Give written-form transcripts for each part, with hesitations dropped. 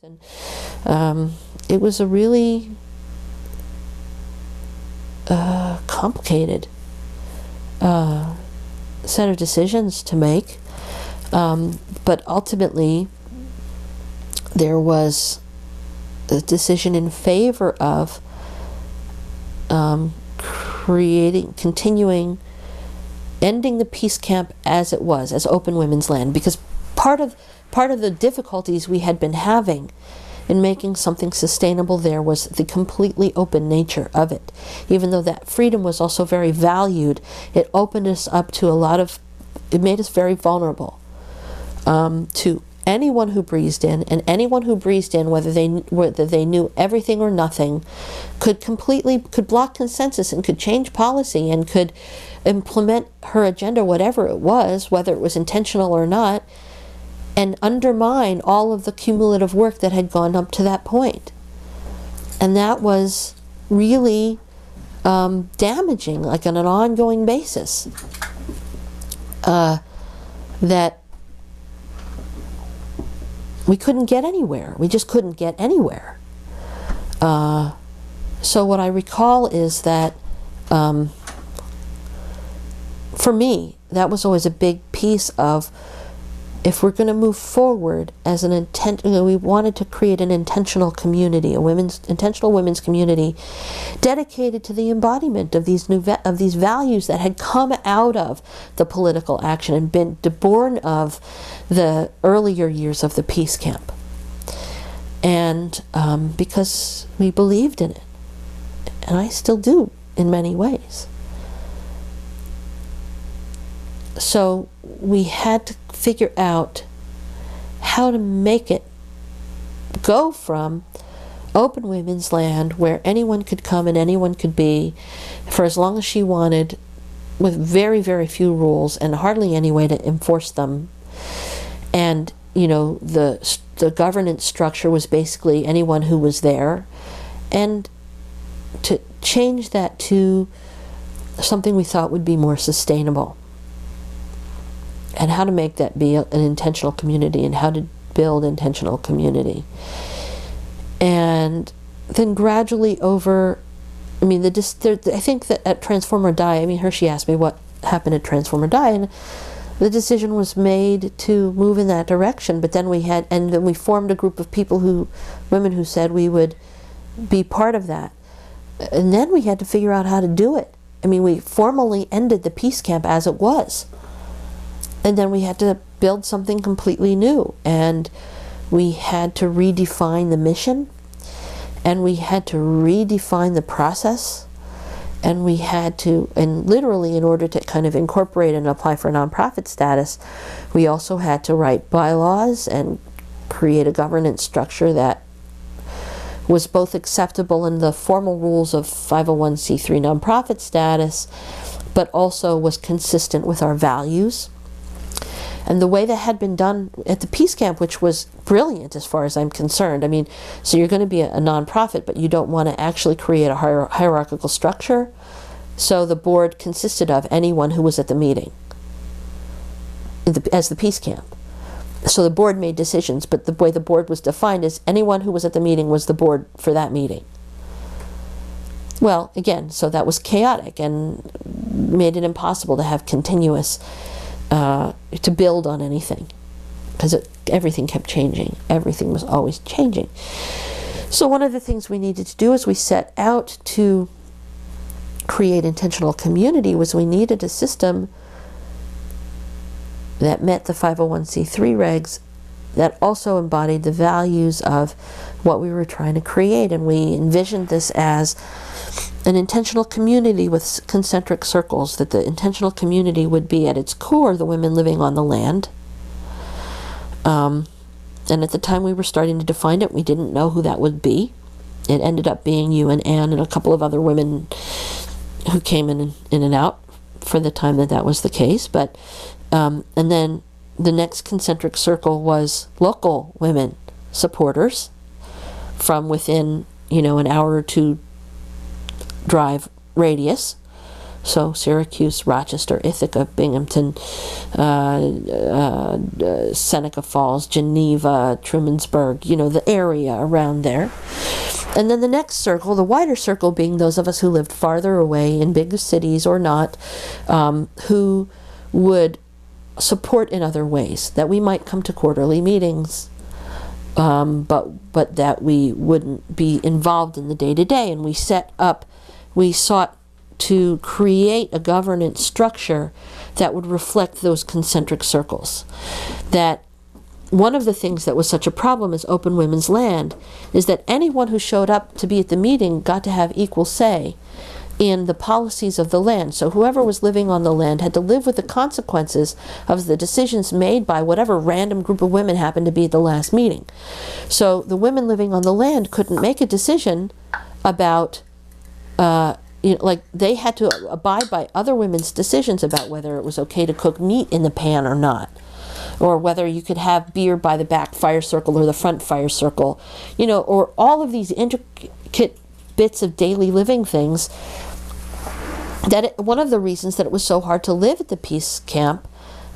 And it was a really complicated set of decisions to make, but ultimately there was a decision in favor of ending the peace camp as it was, as open women's land, because part of the difficulties we had been having in making something sustainable there was the completely open nature of it. Even though that freedom was also very valued, it opened us up to it made us very vulnerable to anyone who breezed in, and anyone who breezed in, whether they knew everything or nothing, could block consensus and could change policy and could implement her agenda, whatever it was, whether it was intentional or not, and undermine all of the cumulative work that had gone up to that point. And that was really damaging, like on an ongoing basis. That we couldn't get anywhere. We just couldn't get anywhere. So what I recall is that, for me, that was always a big piece of, if we're going to move forward as an intent, we wanted to create an intentional community, intentional women's community, dedicated to the embodiment of these values that had come out of the political action and been born of the earlier years of the peace camp, and because we believed in it, and I still do in many ways. So we had to figure out how to make it go from open women's land, where anyone could come and anyone could be for as long as she wanted, with very, very few rules and hardly any way to enforce them. And, the governance structure was basically anyone who was there. And to change that to something we thought would be more sustainable. And how to make that be an intentional community, and how to build intentional community. And then gradually over, I think that at Transform or Die, Hershey asked me what happened at Transform or Die, and the decision was made to move in that direction. But then then we formed a group of women who said we would be part of that. And then we had to figure out how to do it. We formally ended the peace camp as it was. And then we had to build something completely new, and we had to redefine the mission, and we had to redefine the process, and literally, in order to kind of incorporate and apply for nonprofit status, we also had to write bylaws and create a governance structure that was both acceptable in the formal rules of 501c3 nonprofit status, but also was consistent with our values. And the way that had been done at the peace camp, which was brilliant as far as I'm concerned. So you're going to be a nonprofit, but you don't want to actually create a hierarchical structure. So the board consisted of anyone who was at the meeting as the peace camp. So the board made decisions, but the way the board was defined is anyone who was at the meeting was the board for that meeting. Well, again, so that was chaotic and made it impossible to have continuous to build on anything, because everything kept changing. Everything was always changing. So one of the things we needed to do as we set out to create intentional community was we needed a system that met the 501c3 regs, that also embodied the values of what we were trying to create. And we envisioned this as an intentional community with concentric circles, that the intentional community would be at its core the women living on the land. And at the time we were starting to define it, we didn't know who that would be. It ended up being you and Anne and a couple of other women who came in and out for the time that was the case. But and then the next concentric circle was local women supporters from within an hour or two drive radius. So Syracuse, Rochester, Ithaca, Binghamton, Seneca Falls, Geneva, Trumansburg, you know, the area around there. And then the next circle, the wider circle, being those of us who lived farther away in big cities or not, who would support in other ways, that we might come to quarterly meetings, but that we wouldn't be involved in the day-to-day. And we sought to create a governance structure that would reflect those concentric circles. That one of the things that was such a problem as Open Women's Land is that anyone who showed up to be at the meeting got to have equal say in the policies of the land. So whoever was living on the land had to live with the consequences of the decisions made by whatever random group of women happened to be at the last meeting. So the women living on the land couldn't make a decision about like they had to abide by other women's decisions about whether it was okay to cook meat in the pan or not, or whether you could have beer by the back fire circle or the front fire circle, you know, or all of these intricate bits of daily living things. One of the reasons that it was so hard to live at the peace camp,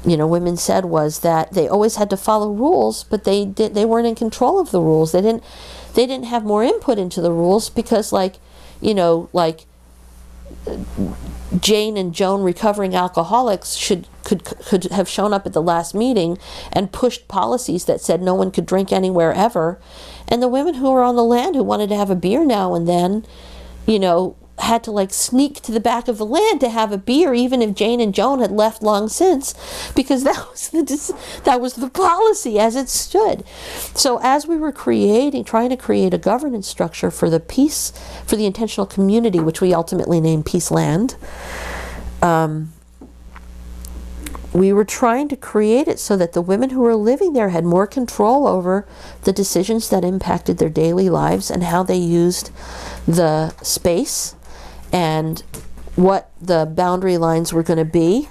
you know, women said, was that they always had to follow rules, but they weren't in control of the rules. They didn't have more input into the rules because, like, you know, like Jane and Joan, recovering alcoholics, could have shown up at the last meeting and pushed policies that said no one could drink anywhere ever. And the women who were on the land who wanted to have a beer now and then, you know, had to like sneak to the back of the land to have a beer, even if Jane and Joan had left long since, because that was the policy as it stood. So as we were trying to create a governance structure for the intentional community, which we ultimately named Peace Land, we were trying to create it so that the women who were living there had more control over the decisions that impacted their daily lives and how they used the space and what the boundary lines were going to be.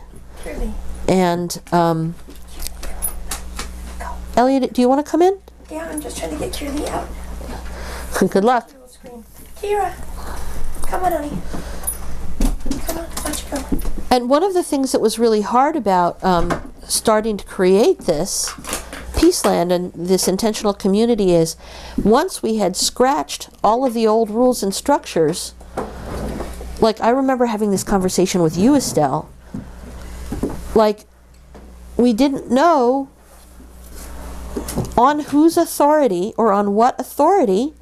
And Elliot, do you want to come in? Yeah, I'm just trying to get Kira out. Good luck. Kira, come on, honey. Come on, watch you go. And one of the things that was really hard about starting to create this Peaceland and this intentional community is, once we had scratched all of the old rules and structures, like I remember having this conversation with you, Estelle, like we didn't know on whose authority or on what authority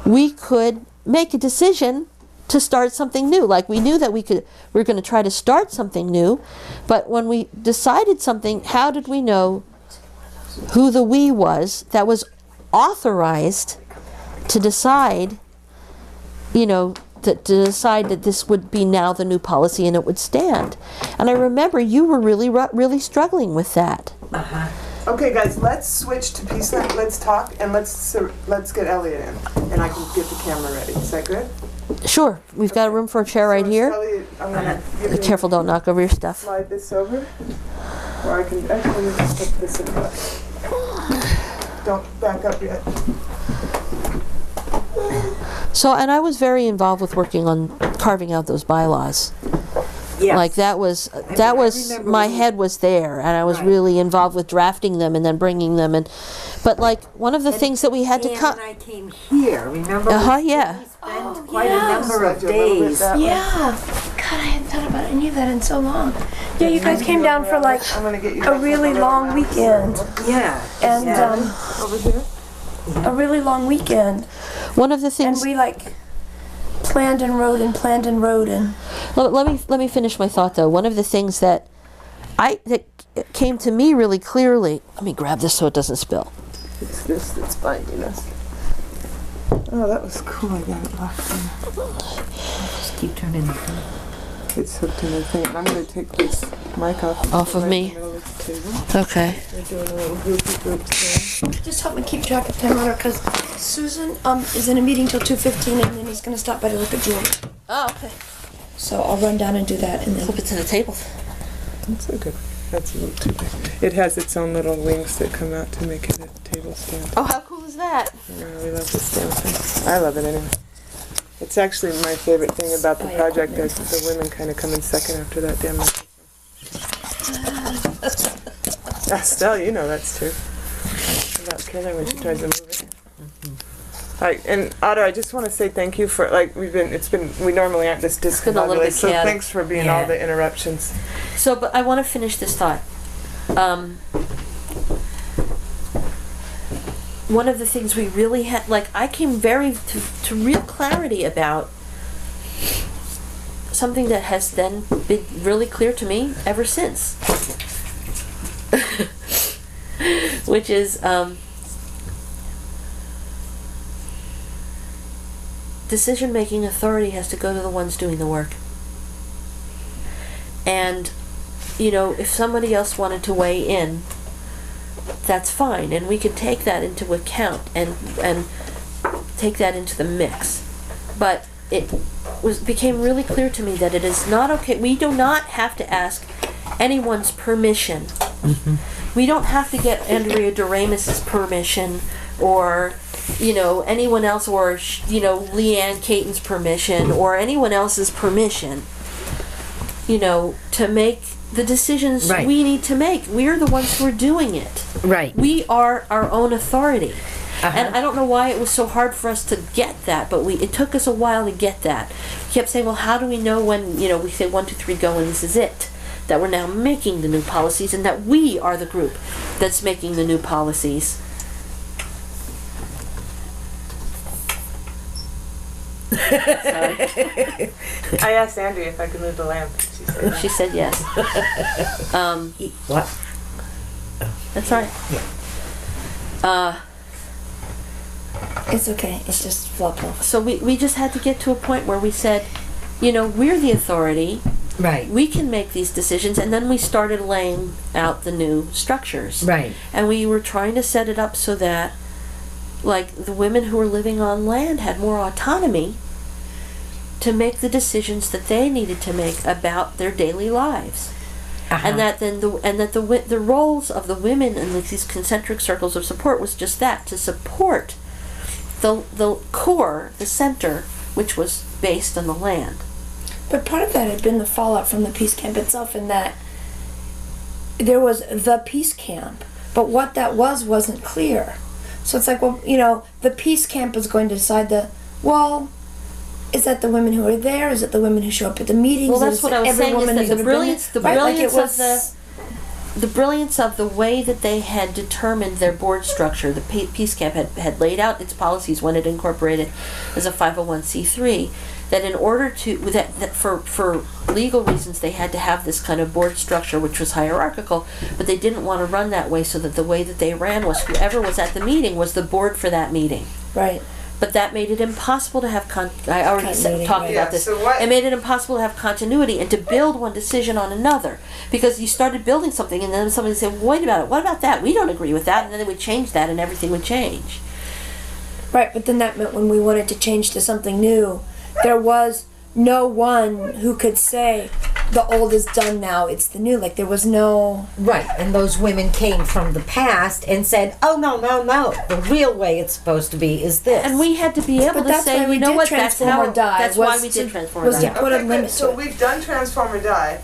we could make a decision to start something new. Like we knew that we were going to try to start something new, but when we decided something, how did we know who the we was that was authorized to decide, you know, to decide that this would be now the new policy and it would stand? And I remember you were really struggling with that. Okay, guys, let's switch to Peaceland. Let's talk and let's get Elliot in, and I can get the camera ready. Is that good? Sure. We've got a room for a chair right here. Elliot, I'm gonna Be careful, don't knock over your stuff. Slide this over, or I can actually just put this in the. Don't back up yet. So, and I was very involved with working on carving out those bylaws. Yes. Like that was my head was there, and I was really involved with drafting them and then bringing them in. But like one of the things that we had to cut. I came here. Remember? Yeah. We spent quite a number of days. Yeah. God, I hadn't thought about any of that in so long. Yeah, you guys came down for like a really long weekend. Yeah. And Over here. a really long weekend. One of the things. And we like planned and wrote and. Let me finish my thought though. One of the things that came to me really clearly. Let me grab this so it doesn't spill. It's this that's biting us. Oh, that was cool. I got it locked in. Just keep turning the thing. It's hooked in the thing. I'm going to take this mic off of me. Okay. We're doing a little group thing. Just help me keep track of time on her, because Susan is in a meeting till 2:15, and then he's going to stop by to look at jewelry. Oh, okay. So I'll run down and do that, and then. Hope it's in the table. That's so good. That's a little too big. It has its own little wings that come out to make it a table stand. Oh, how cool is that? Yeah, we love this damn thing. I love it anyway. It's actually my favorite thing about the project is the women kind of come in second after that damn microphone. Estelle, you know that's true. About Kayla when she tries to move it. And Otto, I just want to say thank you for, like, we normally aren't this been a little bit discombobulated, so chaotic. thanks for being all the interruptions. So, but I want to finish this thought. One of the things we really had, like, I came to real clarity about something that has then been really clear to me ever since. Which is, decision-making authority has to go to the ones doing the work. And, you know, if somebody else wanted to weigh in, that's fine, and we could take that into account and take that into the mix. But it became really clear to me that it is not okay. We do not have to ask anyone's permission. Mm-hmm. We don't have to get Andrea Doremus's permission, or, you know, anyone else, or, you know, Leanne Caton's permission, or anyone else's permission, you know, to make the decisions we need to make. We're the ones who are doing it. Right. We are our own authority. And I don't know why it was so hard for us to get that, but it took us a while to get that. We kept saying, well, how do we know when, you know, we say 1, 2, 3, go, and this is it? That we're now making the new policies, and that we are the group that's making the new policies. Sorry. I asked Andrea if I could move the lamp. She said yes. What? That's right. Yeah. It's okay. It's just flopped off. So we just had to get to a point where we said, you know, we're the authority. Right. We can make these decisions, and then we started laying out the new structures. Right. And we were trying to set it up so that, like, the women who were living on land had more autonomy to make the decisions that they needed to make about their daily lives. And that then the roles of the women in these concentric circles of support was just that, to support the core, the center, which was based on the land. But part of that had been the fallout from the peace camp itself, in that there was the peace camp, but what that wasn't clear. So it's like, well, you know, the peace camp is going to decide is that the women who are there? Is it the women who show up at the meetings? Well, that's what I was saying, is that the brilliance of the way that they had determined their board structure. The Peace Camp had laid out its policies when it incorporated as a 501c3, that in order to, that for legal reasons they had to have this kind of board structure which was hierarchical, but they didn't want to run that way, so that the way that they ran was whoever was at the meeting was the board for that meeting. Right. But that made it impossible to have I already talked about this. So it made it impossible to have continuity and to build one decision on another, because you started building something and then somebody said, wait about it, what about that? We don't agree with that, and then they would change that and everything would change. Right, but then that meant when we wanted to change to something new, there was no one who could say, the old is done now, it's the new. Like, there was no... Right, and those women came from the past and said, oh, no, the real way it's supposed to be is this. And we had to be able to say, you know what, that's why we did Transform or Die. Put a limit so to it. we've done Transform or Die.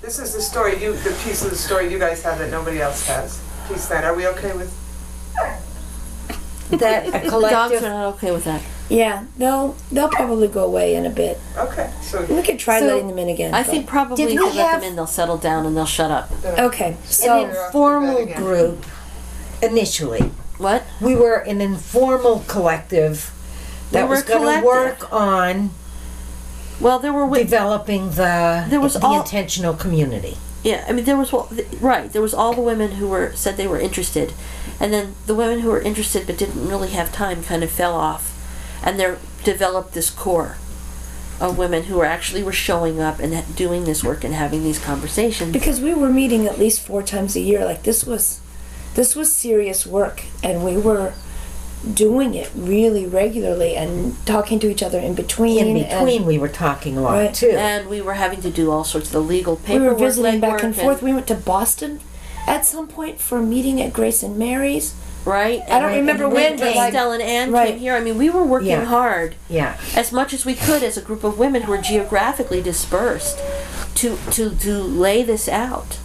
This is the story, the piece of the story you guys have that nobody else has. Piece that. Are we okay with... That a The dogs collective... are not okay with that. Yeah, they'll probably go away in a bit. Okay, so... We could try letting them in again. I think probably Did if we we let have- them in, they'll settle down and they'll shut up. Okay, so... An informal group, initially. What? We were an informal collective that We were was going to collective. work on Well, there were... developing the intentional community. Yeah, I mean, there was there was all the women who said they were interested, and then the women who were interested but didn't really have time kind of fell off, and they developed this core of women who were showing up and doing this work and having these conversations. Because we were meeting at least 4 times a year. Like, this was serious work, and we were doing it really regularly and talking to each other in between. We were talking a lot, Right. too. And we were having to do all sorts of the legal We paperwork. were visiting back legwork, and forth. We went to Boston at some point for a meeting at Grace and Mary's. right? I don't remember when, but like, Estelle and Anne right. came here. I mean, we were working Yeah. hard Yeah. as much as we could as a group of women who were geographically dispersed to lay this out.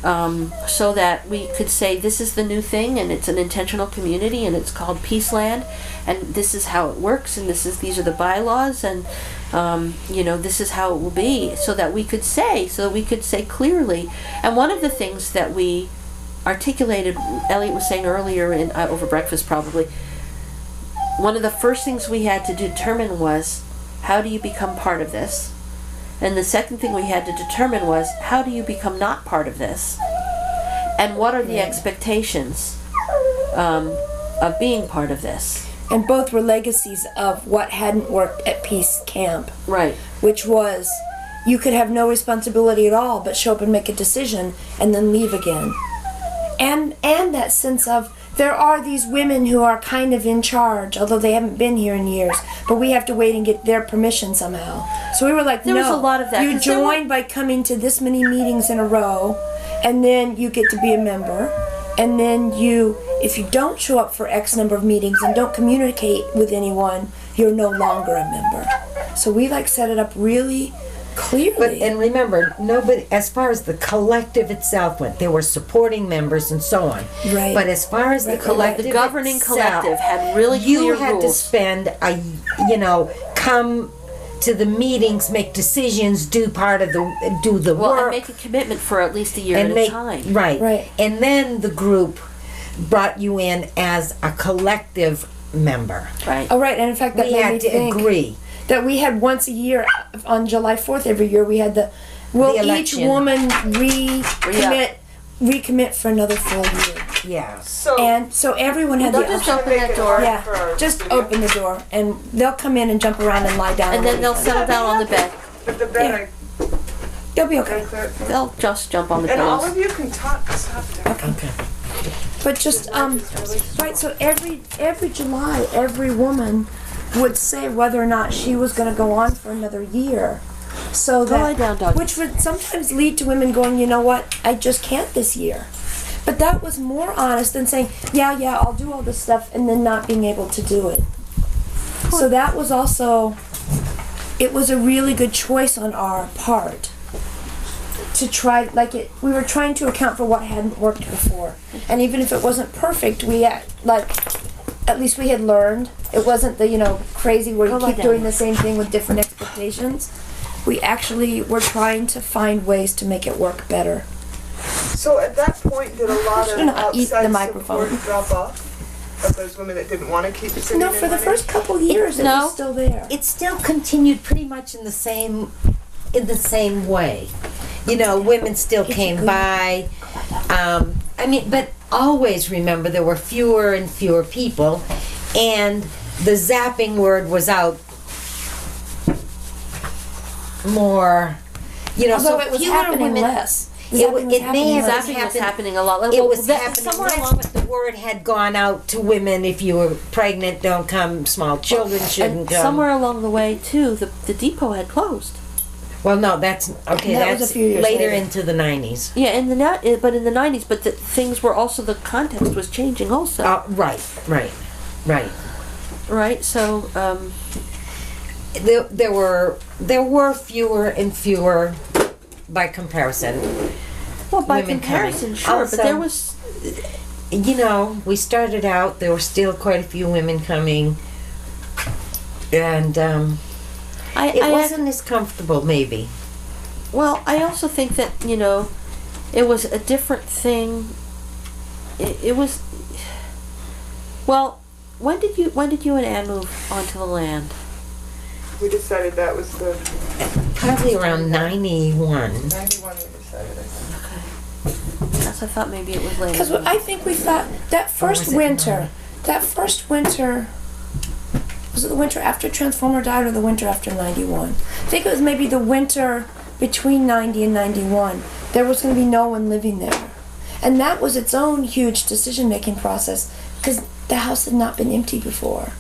So that we could say this is the new thing, and it's an intentional community, and it's called Peaceland, and this is how it works, and these are the bylaws, and this is how it will be, so that we could say clearly. And one of the things that we articulated, Elliot was saying earlier over breakfast probably, one of the first things we had to determine was, how do you become part of this? And the second thing we had to determine was, how do you become not part of this? And what are the expectations of being part of this? And both were legacies of what hadn't worked at Peace Camp. Right. Which was, you could have no responsibility at all but show up and make a decision and then leave again. And that sense of, there are these women who are kind of in charge, although they haven't been here in years, but we have to wait and get their permission somehow. So we were like, there was a lot of that. You join by coming to this many meetings in a row, and then you get to be a member, and then if you don't show up for X number of meetings and don't communicate with anyone, you're no longer a member. So we set it up really clearly. And remember, nobody, as far as the collective itself went, there were supporting members and so on. Right. But as far as the collective, the governing itself, collective had really clear you had to rules. spend come to the meetings, make decisions, do the Well, work, and make a commitment for at least a year and at a time. Right. And then the group brought you in as a collective member. Right. Oh, right. And in fact, that We made had me to think agree. that we had once a year, on July 4th every year, we had will each election. woman recommit for another full year. Yeah. So everyone had Don't the just option. open that door. Yeah, just open the door, and they'll come in and jump around and lie down. And then they'll settle down on the bed. But the bed, They'll be I okay. clear it for- They'll just jump on the And all pillows. of you can talk, stop there. Okay. But just right. So every July, every woman would say whether or not she was going to go on for another year. So Go lie down, doggy. which would sometimes lead to women going, you know what, I just can't this year. But that was more honest than saying, yeah, I'll do all this stuff and then not being able to do it. So that was also, it was a really good choice on our part to try, we were trying to account for what hadn't worked before. And even if it wasn't perfect, at least we had learned. It wasn't the, crazy where you Go lie keep down. doing the same thing with different expectations. We actually were trying to find ways to make it work better. So at that point, did a lot of Shouldn't I eat the outside microphone? support drop off? Of those women that didn't want to keep sitting No, in for the money? first couple years, it No. was still there. It still continued pretty much in the same way. Women still came by. But always remember there were fewer and fewer people, and the zapping word was out more. Although So it was fewer happening women. less. It may have Zapping was happened- happening a lot. It was that- happening somewhere less, along but the word had gone out to women: if you were pregnant, don't come. Small children shouldn't and come. somewhere along the way too, the depot had closed. Well, no, that's okay. That was That's a few years later later. into the 90s. Yeah, in the 90s, but the things were also, the context was changing also. Right. Right. So There were fewer and fewer by comparison. well, by women comparison, coming. sure, Also, but there was. We started out. There were still quite a few women coming, and it wasn't as comfortable, maybe. Well, I also think that it was a different thing. It was. Well, when did you and Anne move onto the land? We decided that was the Probably around 91. 91 we decided, I think. Okay. That's I thought maybe it was later. Because I think we thought that first was it? winter, was it the winter after Transformer died or the winter after 91? I think it was maybe the winter between 90 and 91. There was going to be no one living there. And that was its own huge decision-making process because the house had not been empty before.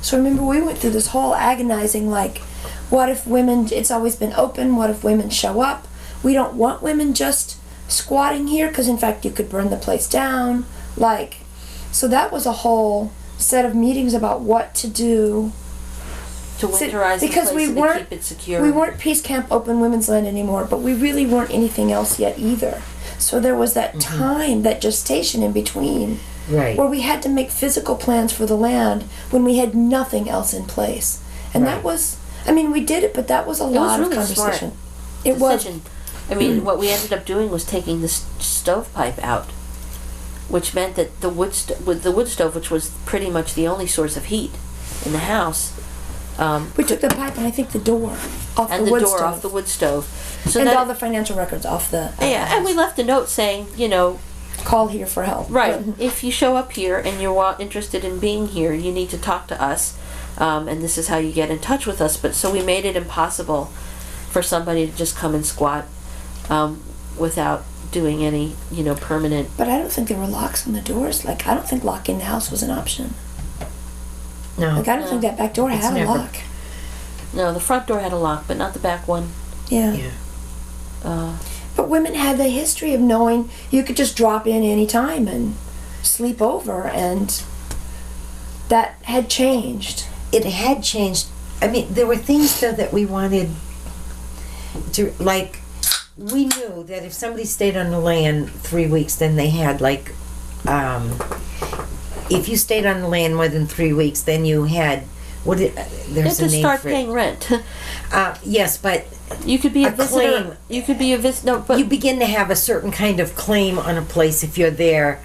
So remember, we went through this whole agonizing, what if women, it's always been open, what if women show up? We don't want women just squatting here because in fact you could burn the place down. So that was a whole set of meetings about what to do. To winterize the Because place we and weren't- to keep it secure. We weren't Peace Camp Open Women's Land anymore, but we really weren't anything else yet either. So there was that time, that gestation in between, Right. where we had to make physical plans for the land when we had nothing else in place. And that was, I mean, we did it, but that was a lot really of smart conversation. It was. decision. I mean, what we ended up doing was taking the stovepipe out, which meant that with the wood stove, which was pretty much the only source of heat in the house, We took the pipe and I think the door off and the the wood door stove. off the wood stove. So And that, all the financial records off the yeah, and we left a note saying, call here for help. right, if you show up here and you're interested in being here, you need to talk to us, and this is how you get in touch with us. But so we made it impossible for somebody to just come and squat without doing any, permanent. But I don't think there were locks on the doors. Like, I don't think locking the house was an option. No. Like, I don't think that back door It's had a never- lock. No, the front door had a lock, but not the back one. Yeah. Yeah. But women had the history of knowing you could just drop in any time and sleep over, and that had changed. It had changed. I mean, there were things though that we wanted to, like, we knew that if somebody stayed on the land 3 weeks, then they had like, if you stayed on the land more than 3 weeks, then you had You there's had a to name start for paying rent. it. Yes, but You could be a A visitor. claim. You could be a visitor. No, but you begin to have a certain kind of claim on a place if you're there.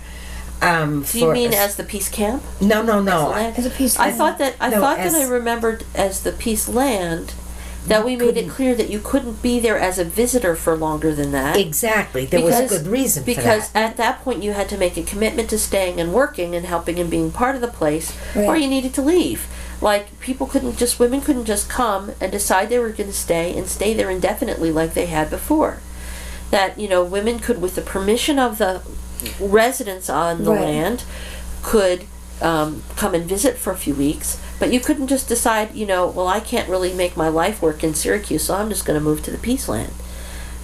do you mean as the peace camp? No, no, As the no. land? As a peace I land. thought that I No, thought as- that I remembered as the peace land that we made it clear that you couldn't be there as a visitor for longer than that. Exactly. There was a good reason for because that. at that point you had to make a commitment to staying and working and helping and being part of the place, or Right. you needed to leave. Like women couldn't just come and decide they were going to stay and stay there indefinitely like they had before. That women could, with the permission of the residents on the Right. land, could come and visit for a few weeks. But you couldn't just decide, well, I can't really make my life work in Syracuse, so I'm just going to move to the Peace Land.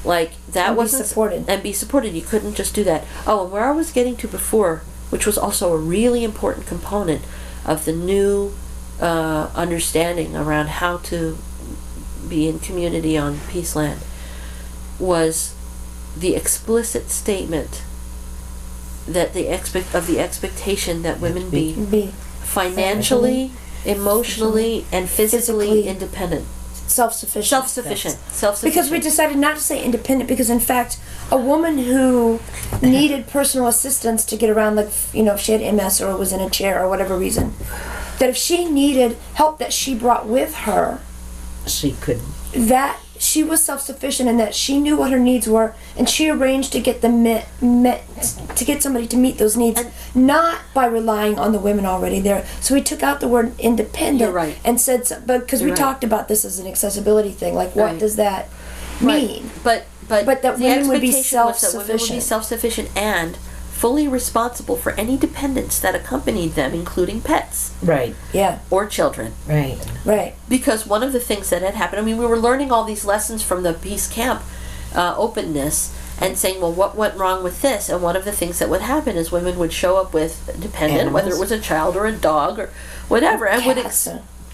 Like, that And be wasn't... supported. And be supported. You couldn't just do that. Oh, and where I was getting to before, which was also a really important component of the new understanding around how to be in community on Peace Land, was the explicit statement that the expectation that women be Be financially, emotionally, and physically Physically. independent. self-sufficient. Self-sufficient. Because we decided not to say independent, because in fact, a woman who needed personal assistance to get around, like, if she had MS or was in a chair or whatever reason, that if she needed help that she brought with her, She could. that she was self-sufficient and that she knew what her needs were, and she arranged to get them met to get somebody to meet those needs, And- not by relying on the women already there. So we took out the word independent. You're right. And said, but because we You're right. talked about this as an accessibility thing, like what Right. does that mean? But But that the women would be expectation was that women would be self-sufficient. self-sufficient and fully responsible for any dependents that accompanied them, including pets Right. Yeah, or children. Right. right. Because one of the things that had happened, I mean, we were learning all these lessons from the Peace Camp openness and saying, well, what went wrong with this? And one of the things that would happen is women would show up with a dependent, whether it Animals. was a child or a dog or whatever, and Cats.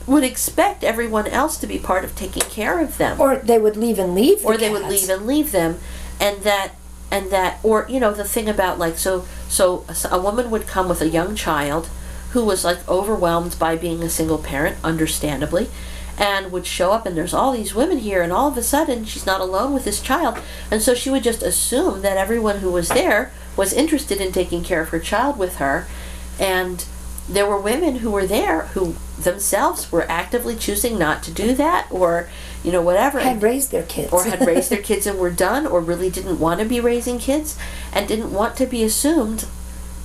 would expect everyone else to be part of taking care of them. Or they would leave and leave the Or they would cats. leave and leave them, and that or the thing about, like, so a woman would come with a young child who was, like, overwhelmed by being a single parent, understandably, and would show up, and there's all these women here, and all of a sudden she's not alone with this child, and so she would just assume that everyone who was there was interested in taking care of her child with her. And there were women who were there who themselves were actively choosing not to do that, or whatever, Had raised their kids. or had raised their kids and were done, or really didn't want to be raising kids and didn't want to be assumed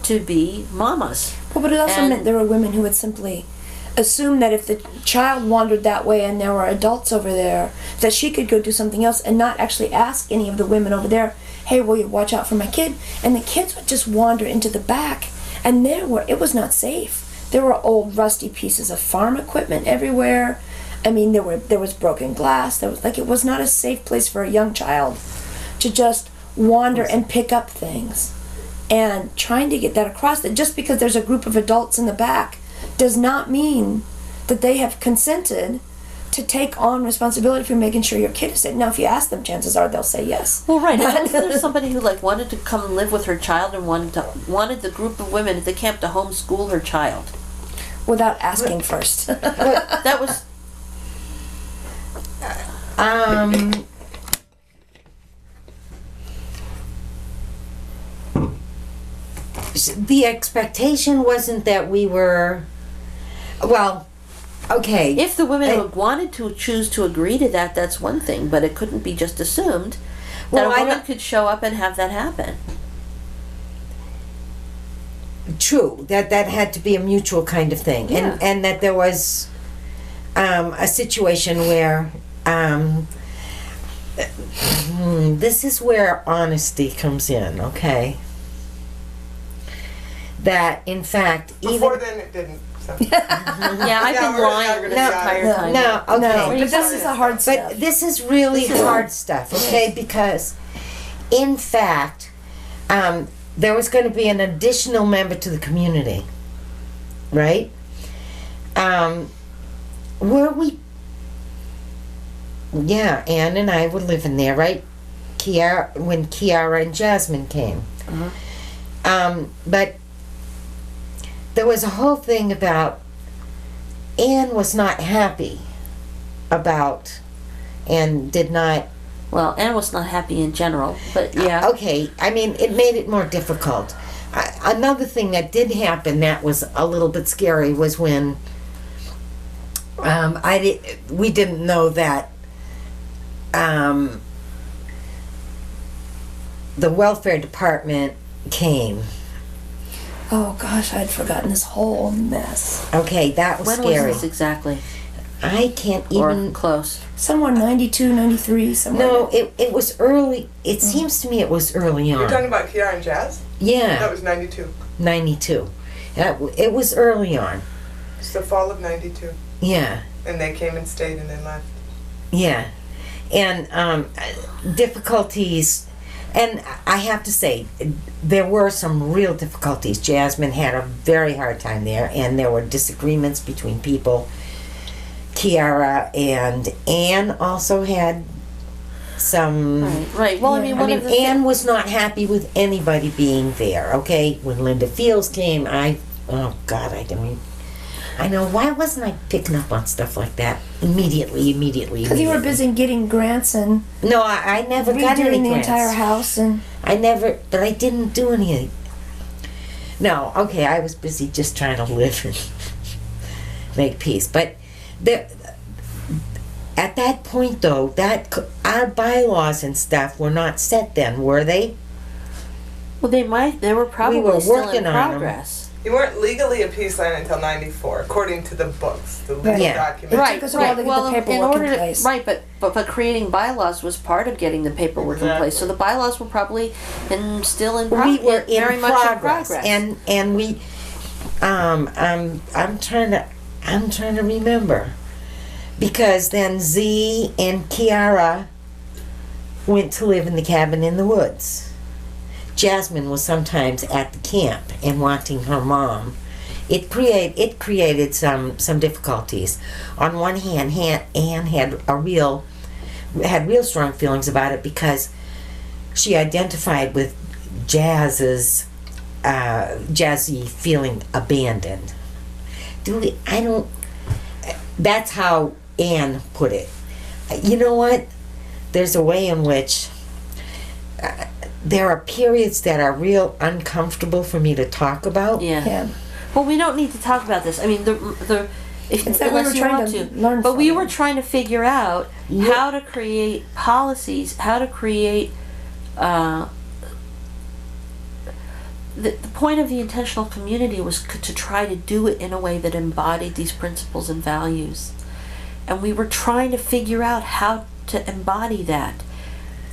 to be mamas. Well, but it also And- meant there were women who would simply assume that if the child wandered that way and there were adults over there, that she could go do something else and not actually ask any of the women over there, hey, will you watch out for my kid? And the kids would just wander into the back, and it was not safe. There were old rusty pieces of farm equipment everywhere. I mean, there was broken glass. It was not a safe place for a young child to just wander and pick up things. and trying to get that across, that just because there's a group of adults in the back does not mean that they have consented to take on responsibility for making sure your kid is safe. Now, if you ask them, chances are they'll say yes. Well, right. And if there's somebody who like wanted to come and live with her child and wanted the group of women at the camp to homeschool her child Without asking first. that was the expectation wasn't that we were, well, okay. if the women who wanted to choose to agree to that, that's one thing, but it couldn't be just assumed that Well, a I woman don't- could show up and have that happen. True, that had to be a mutual kind of thing. Yeah. And that there was a situation where this is where honesty comes in, okay? That in fact, Before even then, it didn't. So. Yeah, I've been we're not lying gonna this dive entire into time. no, okay. No, but this is the hard stuff. But this is really hard stuff, okay? Because, in fact, there was going to be an additional member to the community, right? Were we? Yeah, Ann and I were living there, right? When Kiara and Jasmine came. But there was a whole thing about Ann was not happy about and did not. Well, Anne was not happy in general, but yeah. Okay, I mean, it made it more difficult. Another thing that did happen that was a little bit scary was when we didn't know that the welfare department came. Oh gosh, I'd forgotten this whole mess. Okay, that was When scary. was this exactly? I can't Or even. close? Somewhere 92, 93, somewhere. No, it was early. It seems to me it was early You're talking on. about Kiara and Jazz? Yeah, That was 92. 92. It was early on. It's the fall of 92. Yeah. And they came and stayed and then left. Yeah, and difficulties, and I have to say, there were some real difficulties. Jasmine had a very hard time there, and there were disagreements between people. Kiara and Anne also had some. Right. Well, I mean, one of the Anne was not happy with anybody being there. Okay, when Linda Fields came, oh God, I know, why wasn't I picking up on stuff like that immediately? Because you were busy getting grants and No, I never got any redoing the grants. entire house and. But I didn't do any. No, okay, I was busy just trying to live and make peace. But at that point, though, our bylaws and stuff were not set then, were they? Well, they were probably were still working in on 'em. progress. You weren't legally a peace land until 94, according to the books, the legal Yeah. documents. Right. took us a while to get the paperwork in place. But creating bylaws was part of getting the paperwork in place. So the bylaws were probably still in We were in very much in progress. and we. I'm trying to remember, because then Z and Kiara went to live in the cabin in the woods. Jasmine was sometimes at the camp and wanting her mom. It created some difficulties. On one hand, Anne had real strong feelings about it because she identified with Jazzy feeling abandoned. That's how Anne put it. You know what? There's a way in which there are periods that are real uncomfortable for me to talk about. Yeah. Well, we don't need to talk about this. I mean, It's that we were unless you trying want to to. learn But from we it. were trying to figure out how to create policies, how to create. The point of the intentional community was to try to do it in a way that embodied these principles and values. And we were trying to figure out how to embody that.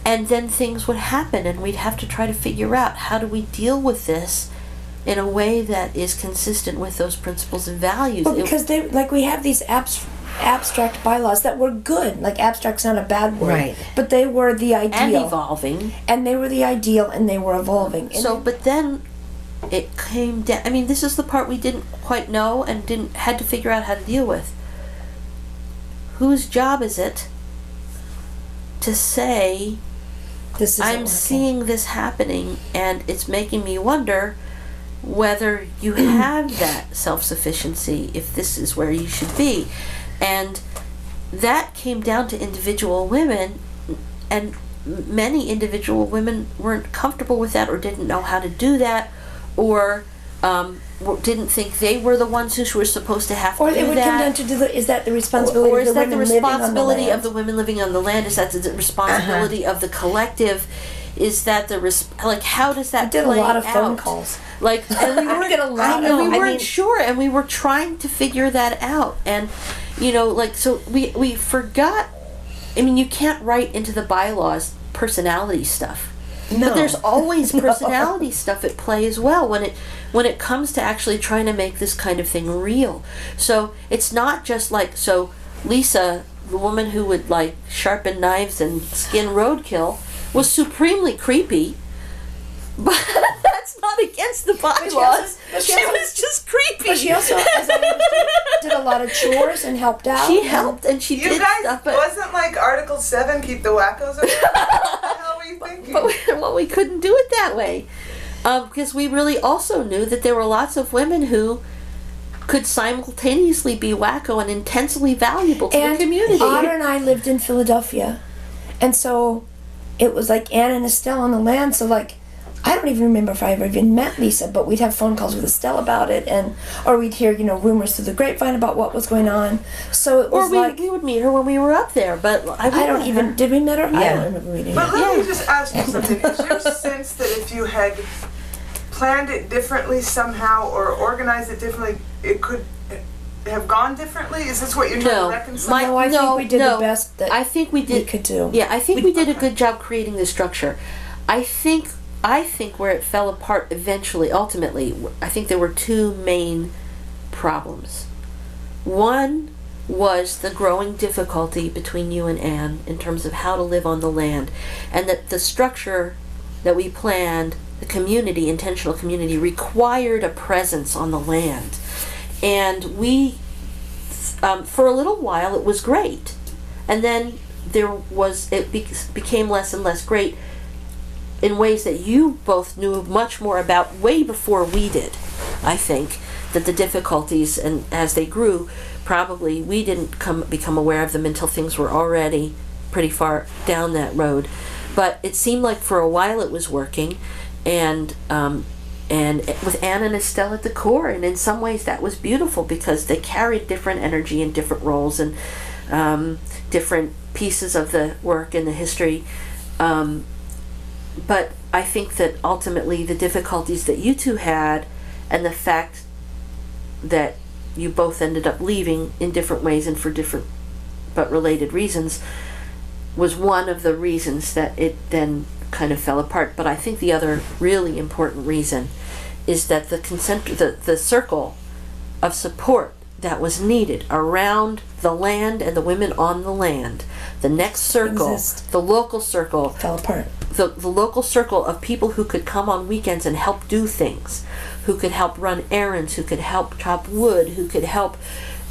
And then things would happen, and we'd have to try to figure out how do we deal with this in a way that is consistent with those principles and values. Well, because we have these apps abstract bylaws that were good. Like abstract's not a bad word, Right. but they were the ideal, and evolving. and they were the ideal, and they were evolving. And So, but then it came down. I mean, this is the part we didn't quite know and had to figure out how to deal with. Whose job is it to say, this isn't I'm working. seeing this happening and it's making me wonder whether you have that self-sufficiency, if this is where you should be. And that came down to individual women, and many individual women weren't comfortable with that or didn't know how to do that, or didn't think they were the ones who were supposed to have Or to it do would that. come down to is that the responsibility Or of is the that the women living on the responsibility land? of the women living on the land? Is that the responsibility of the collective? Is that the like? How does that I did a play lot of phone out? calls. Like, and we weren't did a lot and we of- weren't sure, and we were trying to figure that out. And like, so we forgot. I mean, you can't write into the bylaws personality stuff. No. But there's always personality stuff at play as well when it comes to actually trying to make this kind of thing real. So it's not just like, so Lisa, the woman who would like sharpen knives and skin roadkill, was supremely creepy, but that's not against the bylaws. She was just creepy. But she also, as I understood, did a lot of chores and helped out. She helped and she You did guys, stuff, but wasn't like Article 7 keep the wackos away? What the hell were you thinking? we couldn't do it that way. Because we really also knew that there were lots of women who could simultaneously be wacko and intensely valuable to the community. Otter and I lived in Philadelphia, and so it was like Anne and Estelle on the land. So like, I don't even remember if I ever even met Lisa, but we'd have phone calls with Estelle about it, or we'd hear rumors through the grapevine about what was going on. So it was or we would meet her when we were up there, but I don't even, did we meet her? I Yeah. don't remember meeting But her. let me just ask you something. Is your sense that if you had planned it differently somehow or organized it differently, it could have gone differently? Is this what you're trying to reconcile? No, I think we did the best that I think we did. we could do. Yeah, I think we did a good job creating the structure. I think where it fell apart eventually, ultimately, I think there were two main problems. One was the growing difficulty between you and Anne in terms of how to live on the land, and that the structure that we planned, the community, intentional community, required a presence on the land. And we, for a little while, it was great. And then it became less and less great in ways that you both knew much more about way before we did. I think that the difficulties, and as they grew, probably we didn't become aware of them until things were already pretty far down that road. But it seemed like for a while it was working, and with Anne and Estelle at the core, and in some ways that was beautiful because they carried different energy and different roles and different pieces of the work and the history. But I think that ultimately the difficulties that you two had, and the fact that you both ended up leaving in different ways and for different but related reasons, was one of the reasons that it then kind of fell apart. But I think the other really important reason is that the circle of support that was needed around the land and the women on the land, the next circle, the local circle, fell apart. The local circle of people who could come on weekends and help do things, who could help run errands, who could help chop wood, who could help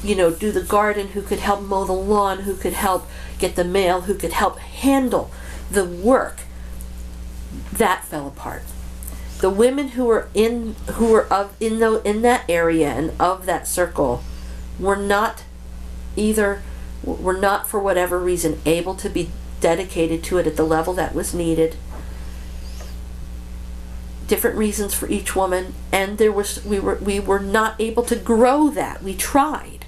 do the garden, who could help mow the lawn, who could help get the mail, who could help handle the work, that fell apart. The women who were in that area and of that circle were not for whatever reason able to be dedicated to it at the level that was needed. Different reasons for each woman, and we were not able to grow that. We tried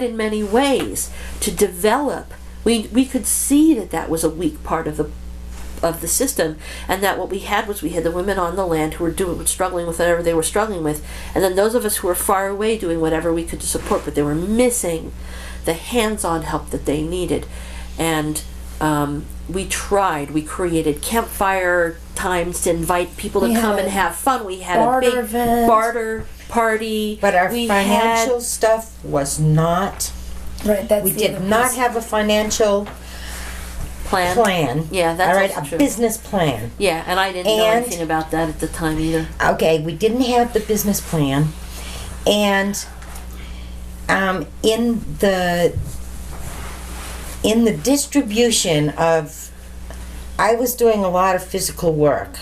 in many ways to develop. We could see that was a weak part of the system, and that what we had the women on the land who were struggling with whatever they were struggling with, and then those of us who were far away doing whatever we could to support, but they were missing the hands-on help that they needed. And we created campfire times to invite people to come and have fun. We had a big barter party. But our financial stuff was not Right, that's We the did other not piece. have a financial plan. Yeah, that's all right, also a true. business plan. Yeah, and I didn't know And- anything about that at the time either. Okay, we didn't have the business plan, and in the distribution of, I was doing a lot of physical work,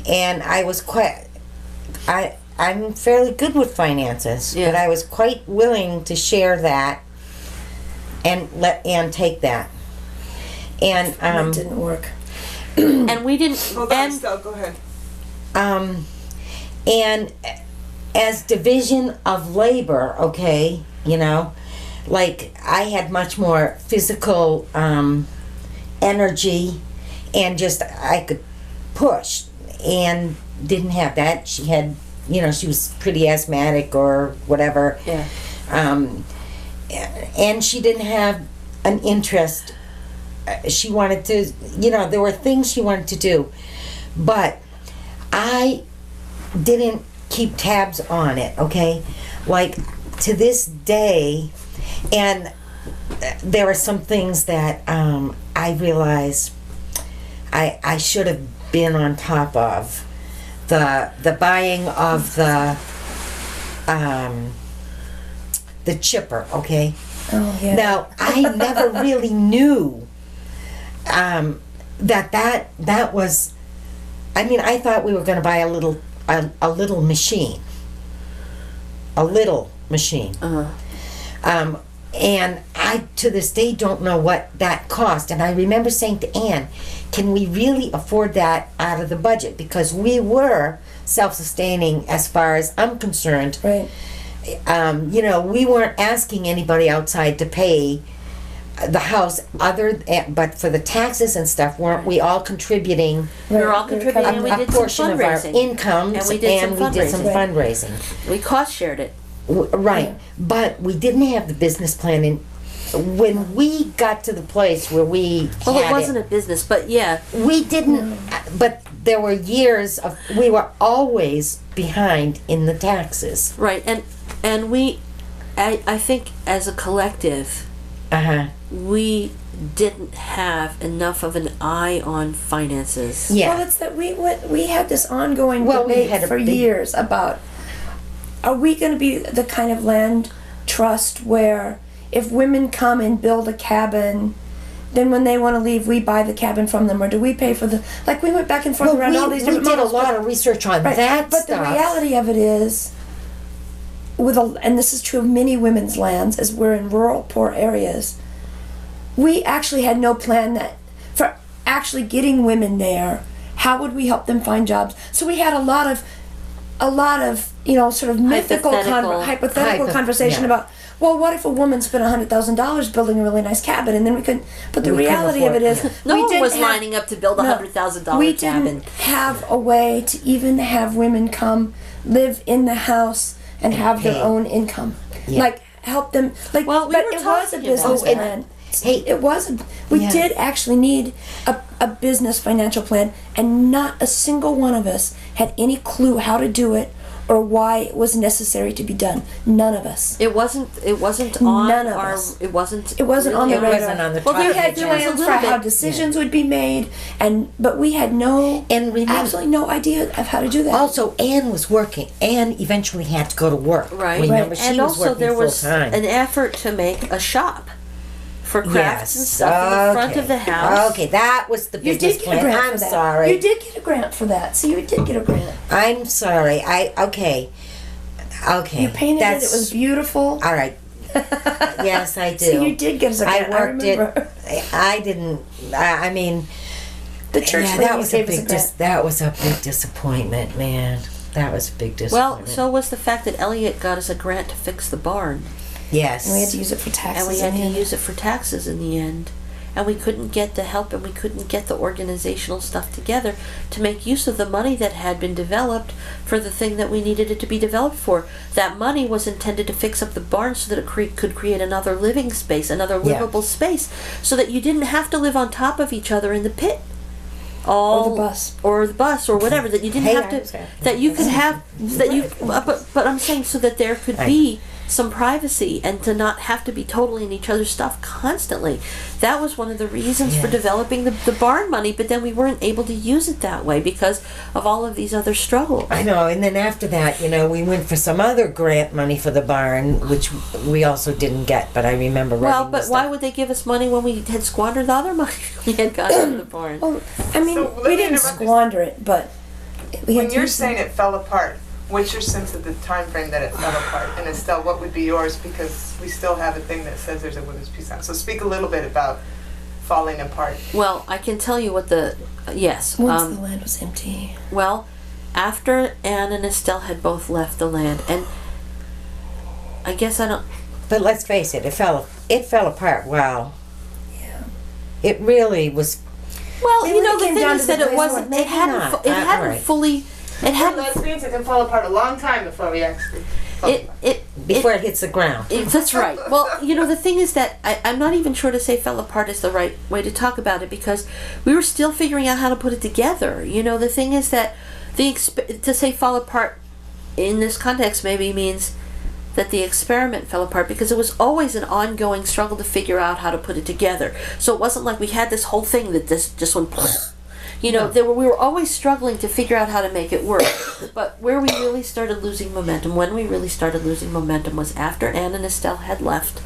and I was I'm fairly good with finances, Yeah. but I was quite willing to share that and take that, and That didn't work. And we didn't. Hold on, And Estelle, go ahead. And as division of labor, okay, you know, like I had much more physical energy, and just I could push, and didn't have that. She had, you know, she was pretty asthmatic or whatever. yeah. And she didn't have an interest. She wanted to, you know, there were things she wanted to do, but I didn't keep tabs on it, okay? Like, to this day, and there are some things that I realize I should have been on top of. The buying of the chipper, okay? Oh, yeah. Now, I never really knew that was, I mean, I thought we were going to buy a little machine. A little machine. Uh-huh. And I, to this day, don't know what that cost. And I remember saying to Ann, can we really afford that out of the budget? Because we were self-sustaining as far as I'm concerned. Right. You know, we weren't asking anybody outside to pay the house, but for the taxes and stuff, weren't we all contributing We were all Right. contributing, and we a did some portion of our fundraising. incomes, And we did some fundraising. We cost shared it. Right, Yeah. but we didn't have the business plan. And when we got to the place where we Well, had it wasn't a business, but yeah. we didn't. But there were years of we were always behind in the taxes. Right, and I think as a collective, we didn't have enough of an eye on finances. Yeah. Well, it's that we had this ongoing Well, we debate had a for big- years about, are we going to be the kind of land trust where if women come and build a cabin, then when they want to leave, we buy the cabin from them, or do we pay for the? Like, we went back and forth Well, around all we these different did a models, lot but- of research on Right, that but stuff. the reality of it is, and this is true of many women's lands, as we're in rural, poor areas, we actually had no plan that for actually getting women there. How would we help them find jobs? So we had a lot of sort of mythical hypothetical conversation yeah. about, well, what if a woman spent $100,000 building a really nice cabin, and then we couldn't? But the We couldn't reality of afford it is, it. No we one didn't was have- lining up to build a no, $100,000 we cabin. didn't have a way to even have women come live in the house and have pay. their own income, Yeah. like help them. Like, Well, we but were it was a talking business about plan. Hey, It wasn't. We Yeah. did actually need a business financial plan, and not a single one of us had any clue how to do it or why it was necessary to be done. None of us. It wasn't on None of our. us. It wasn't. It wasn't on the It radar. wasn't on the Well, top there of the had- agenda. there was a Plans for little how bit, decisions would be made, but we had no And remember- absolutely no idea of how to do that. Also, Anne was working. Anne eventually had to go to work. Right. Remember, Right. she And was also working there was full time. an effort to make a shop for crafts and Yes, stuff in the front okay. of the house. Okay, that was the you business did get plan. a grant I'm for that. sorry. You did get a grant for that. So you did get a grant. I'm sorry. Okay. You painted it. It was beautiful. All right. Yes, I do. So you did get us a grant. I worked it. remember. I didn't. I mean, The church yeah, lady that was a gave us big. a grant. That was a big disappointment, man. That was a big Well, disappointment. so was the fact that Elliot got us a grant to fix the barn, yes, And we had to use it for taxes. and we had in the to end. use it for taxes in the end. And we couldn't get the help, and we couldn't get the organizational stuff together to make use of the money that had been developed for the thing that we needed it to be developed for. That money was intended to fix up the barn so that it could create another living space, another Yeah. livable space, so that you didn't have to live on top of each other in the pit. Or the bus. Or the bus, or whatever, that you didn't Hey, have I to, was there. that you could have, that you, but I'm saying so that there could be some privacy and to not have to be totally in each other's stuff constantly. That was one of the reasons for developing the barn money, but then we weren't able to use it that way because of all of these other struggles. I know, and then after that, we went for some other grant money for the barn, which we also didn't get, but I remember writing Well, but why would they give us money when we had squandered the other money we had gotten from the barn? Well, I mean, So, we didn't squander it, but we had When you're to- saying it fell apart, what's your sense of the time frame that it fell apart? And Estelle, what would be yours? Because we still have a thing that says there's a women's peace sign. So speak a little bit about falling apart. Well, I can tell you what yes. once the land was empty. Well, after Anne and Estelle had both left the land, and I guess I don't... But let's face it, it fell apart. Wow. Yeah. It really was. Well, Maybe when it the came thing down is to the that it place wasn't... where- It hadn't, not. it hadn't Alright. fully... It hadn't... Lesbians, it can fall apart a long time before we actually... Before it hits the ground. That's right. Well, the thing is that I'm not even sure to say fell apart is the right way to talk about it because we were still figuring out how to put it together. The thing is that to say fall apart in this context maybe means that the experiment fell apart because it was always an ongoing struggle to figure out how to put it together. So it wasn't like we had this whole thing that just went... we were always struggling to figure out how to make it work. But where we really started losing momentum, when we really started losing momentum was after Anne and Estelle had left.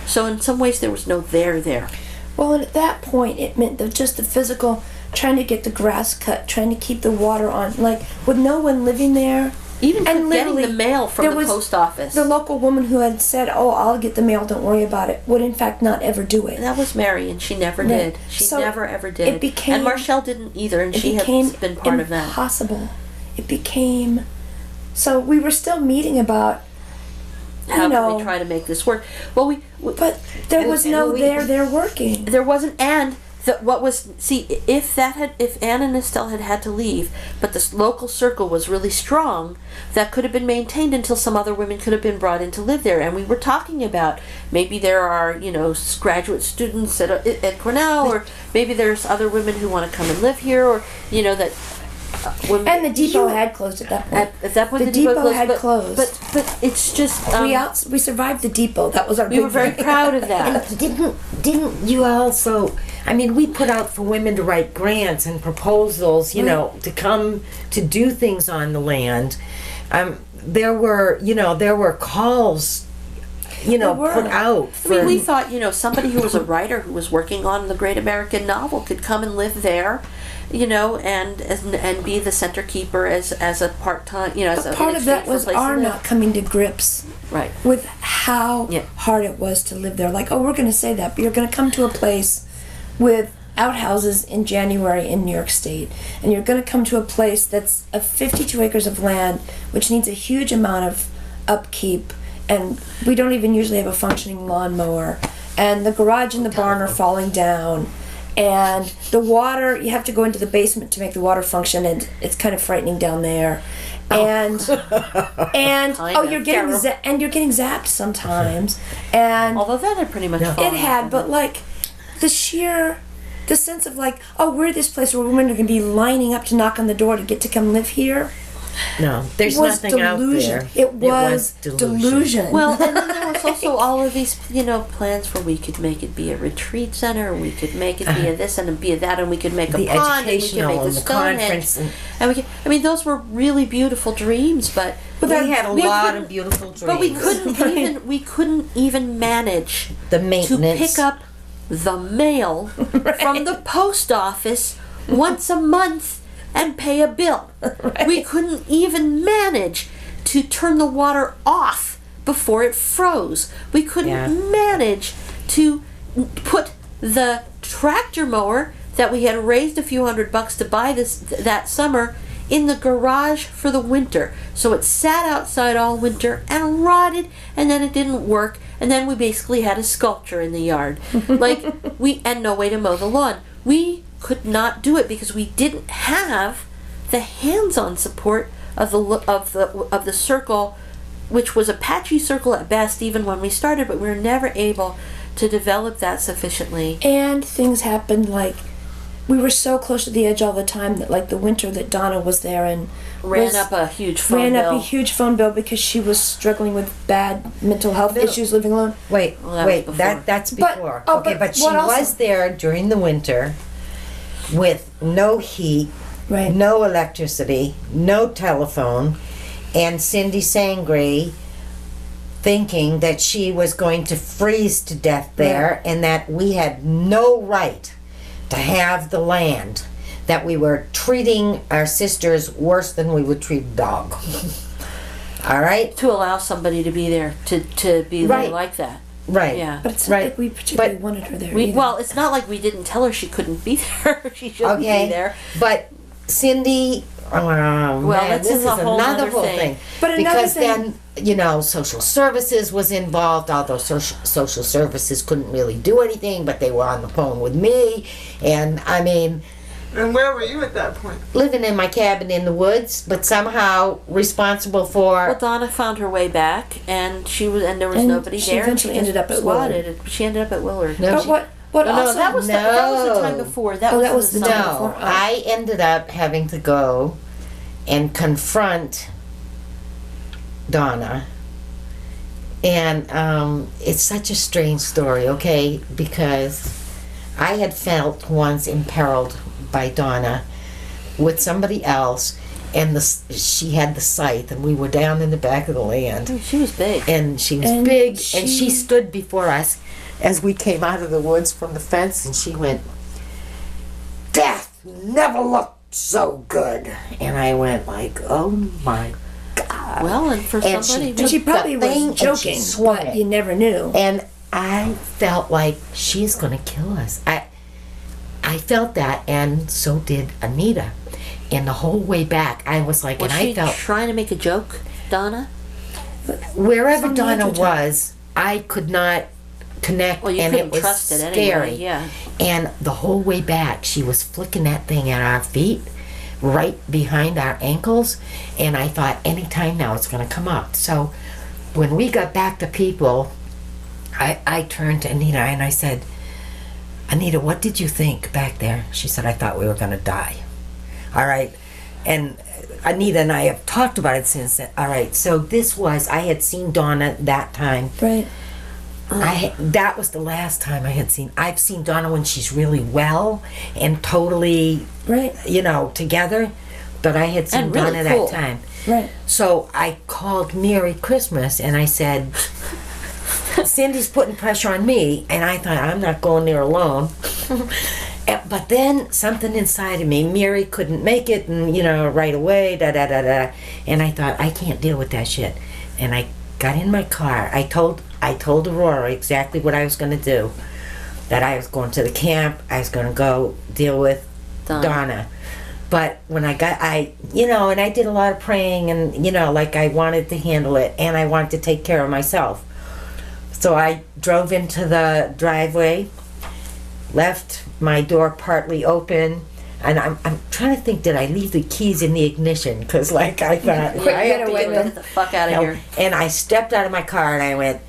So in some ways there was no there. Well, and at that point, it meant that just the physical, trying to get the grass cut, trying to keep the water on, like, with no one living there. Even And getting the literally, mail from there the was post office. The local woman who had said, "Oh, I'll get the mail, don't worry about it," would in fact not ever do it. That was Mary, and she never No. did. She So never ever did. it became- and Marshall didn't either, and It she became had been part of that. impossible. It became... So we were still meeting about, How can we try to make this work? Well, we but there was no there working. there wasn't, and if Anne and Estelle had to leave, but this local circle was really strong, that could have been maintained until some other women could have been brought in to live there. And we were talking about maybe there are graduate students at Cornell, or maybe there's other women who want to come and live here, or that women. And the depot had closed at that point. At that point, The the depot depot had but, closed. But it's just we survived the depot. That was our. we were very proud of that. And didn't you also? I mean, we put out for women to write grants and proposals, to come to do things on the land. There were calls, put out. We thought, somebody who was a writer who was working on the Great American Novel could come and live there, and be the center keeper as a part-time, as a Part of that was our live. not coming to grips Right. with how hard it was to live there. Like, we're going to say that, but you're going to come to a place with outhouses in January in New York State, and you're going to come to a place that's 52 acres of land, which needs a huge amount of upkeep, and we don't even usually have a functioning lawnmower, and the garage and the barn are falling down, and the water, you have to go into the basement to make the water function, and it's kind of frightening down there. And you're getting zapped sometimes, and Although that had pretty much fallen it had, off. but like the sense of like, oh, we're this place where women are going to be lining up to knock on the door to get to come live here. No, there's was nothing delusion. out there. It was delusion. Well, and then there was also all of these, plans for we could make it be a retreat center, we could make it be a this and be a that, and we could make a The pond, and we could educational make the and the Stonehenge. conference And we could, those were really beautiful dreams, but We had a lot couldn't- of beautiful dreams. But we couldn't even manage the to maintenance. pick up the mail from the post office once a month and pay a bill. Right. We couldn't even manage to turn the water off before it froze. We couldn't manage to put the tractor mower that we had raised a few $100 to buy that summer in the garage for the winter. So it sat outside all winter and rotted, and then it didn't work, and then we basically had a sculpture in the yard. And no way to mow the lawn. We could not do it because we didn't have the hands-on support of the circle, which was a patchy circle at best even when we started, but we were never able to develop that sufficiently. And things happened like we were so close to the edge all the time that, like, the winter that Donna was there and Ran up a huge phone ran bill. up a huge phone bill because she was struggling with bad mental health issues living alone. Wait, Well, that was before. that's But- before. oh, okay, but but she what also- was there during the winter with no heat, Right. no electricity, no telephone, and Cindy Sangre thinking that she was going to freeze to death there and that we had no right to have the land, that we were treating our sisters worse than we would treat a dog. All right? To allow somebody to be there, to be Right. like that. Right. Yeah. But it's not Right. like we particularly But wanted her there. We, either. well, it's not like we didn't tell her she couldn't be there. She shouldn't Okay. be there. But Cindy, man, that's this is a whole another nother whole thing. thing. But another because thing- then, social services was involved, although social services couldn't really do anything, but they were on the phone with me. And I mean, And where were you at that point? living in my cabin in the woods, but somehow responsible for. Well, Donna found her way back, and there was And nobody she there. eventually She just ended up at swatted Willard. it. She ended up at Willard. No, But she- what No, also... that was the time No. before. That Oh, was that was the the summer time No, before. I ended up having to go and confront Donna. And it's such a strange story, okay? Because I had felt once imperiled by Donna with somebody else, and she had the scythe, and we were down in the back of the land. She was big. And she was And big, and she- she stood before us as we came out of the woods from the fence, and she went, "Death never looked so good." And I went like, "Oh my God." Well, and for And somebody she who And she took probably the thing was and she joking, swung but it. you never knew. And I felt like she's gonna kill us. I felt that, and so did Anita. And the whole way back, I was like, was and she I felt trying to make a joke, Donna? wherever From the Donna internet. was, I could not connect, Well, you and couldn't it was trust it scary. anyway. Yeah. And the whole way back, she was flicking that thing at our feet, right behind our ankles. And I thought, anytime now it's going to come up. So when we got back to people, I turned to Anita and I said, "Anita, what did you think back there?" She said, "I thought we were going to die." All right. And Anita and I have talked about it since then. All right. So I had seen Donna that time. Right. That was the last time I've seen Donna when she's really well and totally, Right. together. But I had seen And really Donna cool. that time. Right. So I called Merry Christmas and I said, "Cindy's putting pressure on me," and I thought, I'm not going there alone. But then something inside of me, Mary couldn't make it, and right away, da. And I thought, I can't deal with that shit. And I got in my car. I told Aurora exactly what I was going to do. That I was going to the camp. I was going to go deal with Donna. But when and I did a lot of praying, and like I wanted to handle it, and I wanted to take care of myself. So I drove into the driveway, left my door partly open, and I'm trying to think, did I leave the keys in the ignition? Because I thought, I have to Get the fuck out of here. and I stepped out of my car and I went,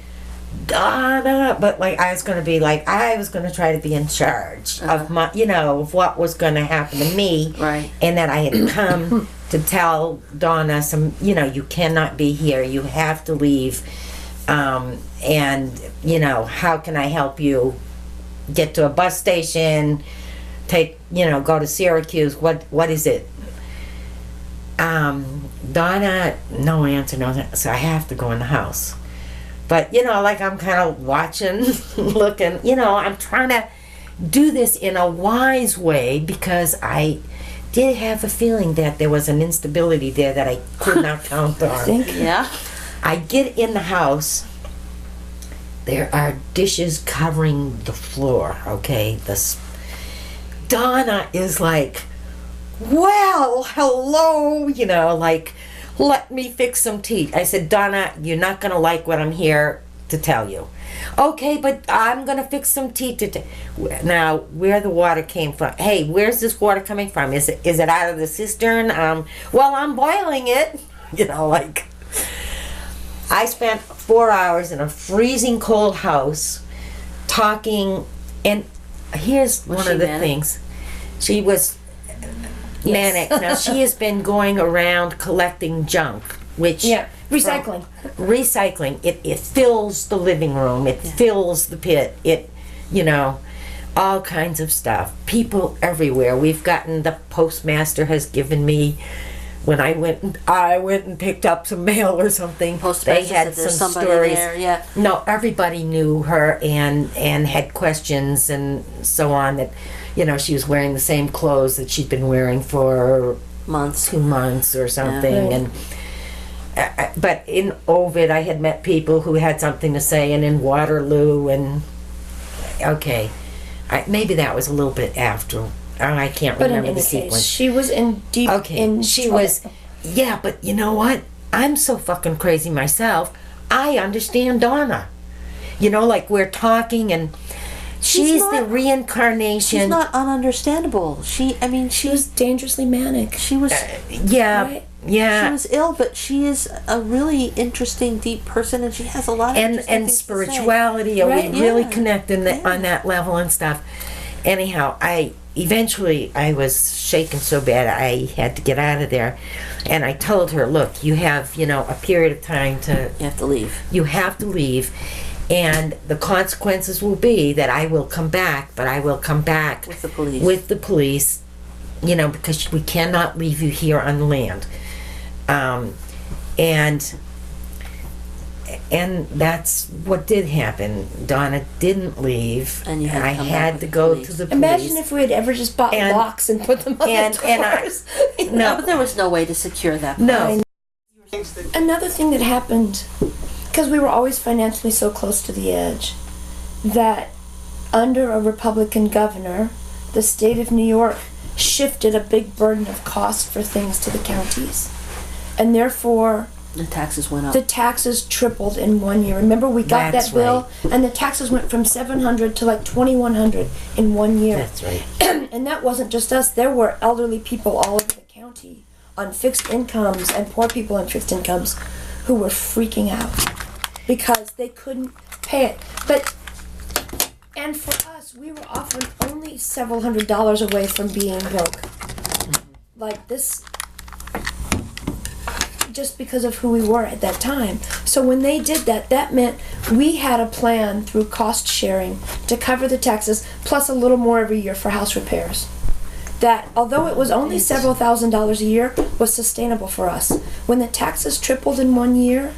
"Donna," but I was going to try to be in charge of my, of what was going to happen to me. Right. And that I had come to tell Donna you cannot be here. You have to leave. And how can I help you get to a bus station, go to Syracuse? What is it? Donna, no answer, so I have to go in the house. But, I'm kind of watching, looking, I'm trying to do this in a wise way because I did have a feeling that there was an instability there that I could not count on. Yeah. I get in the house. There are dishes covering the floor, okay? Donna is like, "Well, hello," "Let me fix some tea." I said, "Donna, you're not going to like what I'm here to tell you." "Okay, but I'm going to fix some tea Now, where the water came from. Hey, where's this water coming from? Is it out of the cistern? Well, I'm boiling it. I spent 4 hours in a freezing cold house talking, and here's one of the things. She was manic. Now she has been going around collecting junk, which recycling. Recycling. It fills the living room. It fills the pit. It, all kinds of stuff. People everywhere. We've gotten, the postmaster has given me, when I went and picked up some mail or something. They had some stories. There, No, everybody knew her and had questions and so on. That, she was wearing the same clothes that she'd been wearing for months, 2 months or something. And but in Ovid, I had met people who had something to say, and in Waterloo, and maybe that was a little bit after. I can't remember the sequence. She was in deep. She was. Yeah, but you know what? I'm so fucking crazy myself. I understand Donna. Like we're talking, and she's the reincarnation. She's not ununderstandable. She was dangerously manic. She was. Right? Yeah. She was ill, but she is a really interesting, deep person, and she has a lot of and spirituality. We really connect on that level and stuff. Anyhow, eventually I was shaken so bad I had to get out of there, and I told her, look, you have a period of time to. You have to leave. You have to leave, and the consequences will be that I will come back, but I will come back with the police. Because we cannot leave you here on the land. And that's what did happen. Donna didn't leave. And you I had to go to the police. Imagine if we had ever just bought locks and put them on the doors. No, but there was no way to secure that. No. Another thing that happened, because we were always financially so close to the edge, that under a Republican governor, the state of New York shifted a big burden of cost for things to the counties. And therefore, the taxes went up. The taxes tripled in 1 year. Remember, we got that bill, and the taxes went from $700 to like $2,100 in 1 year. That's right. And that wasn't just us. There were elderly people all over the county on fixed incomes and poor people on fixed incomes who were freaking out because they couldn't pay it. And for us, we were often only several $100s away from being broke. Like this, just because of who we were at that time. So when they did that, that meant we had a plan through cost sharing to cover the taxes, plus a little more every year for house repairs. That, although it was only several $1,000s a year, was sustainable for us. When the taxes tripled in 1 year,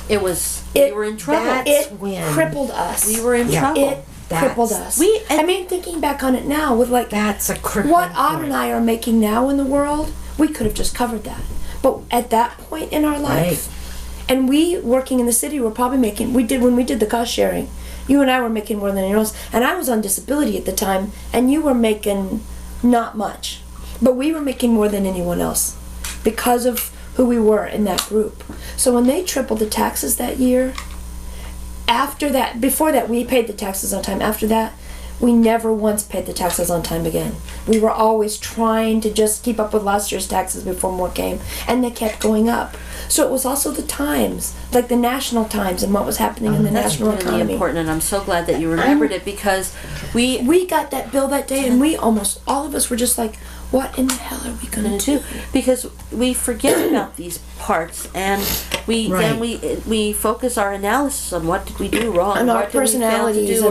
we were in trouble. It crippled us. We were in trouble. It crippled us. Thinking back on it now, with that's a crippling what Odd and I are making now in the world, we could have just covered that. But at that point in our life, and we working in the city were probably making, when we did the cost sharing, you and I were making more than anyone else, and I was on disability at the time, and you were making not much, but we were making more than anyone else because of who we were in that group. So when they tripled the taxes that year, before that we paid the taxes on time. After that, we never once paid the taxes on time again. We were always trying to just keep up with last year's taxes before more came, and they kept going up. So it was also the times, like the national times, and what was happening in the national economy. That's really important, and I'm so glad that you remembered it, because we got that bill that day, and we almost all of us were just like, what in the hell are we going to do? Because we forget about these parts, and we focus our analysis on what did we do wrong, and our personalities,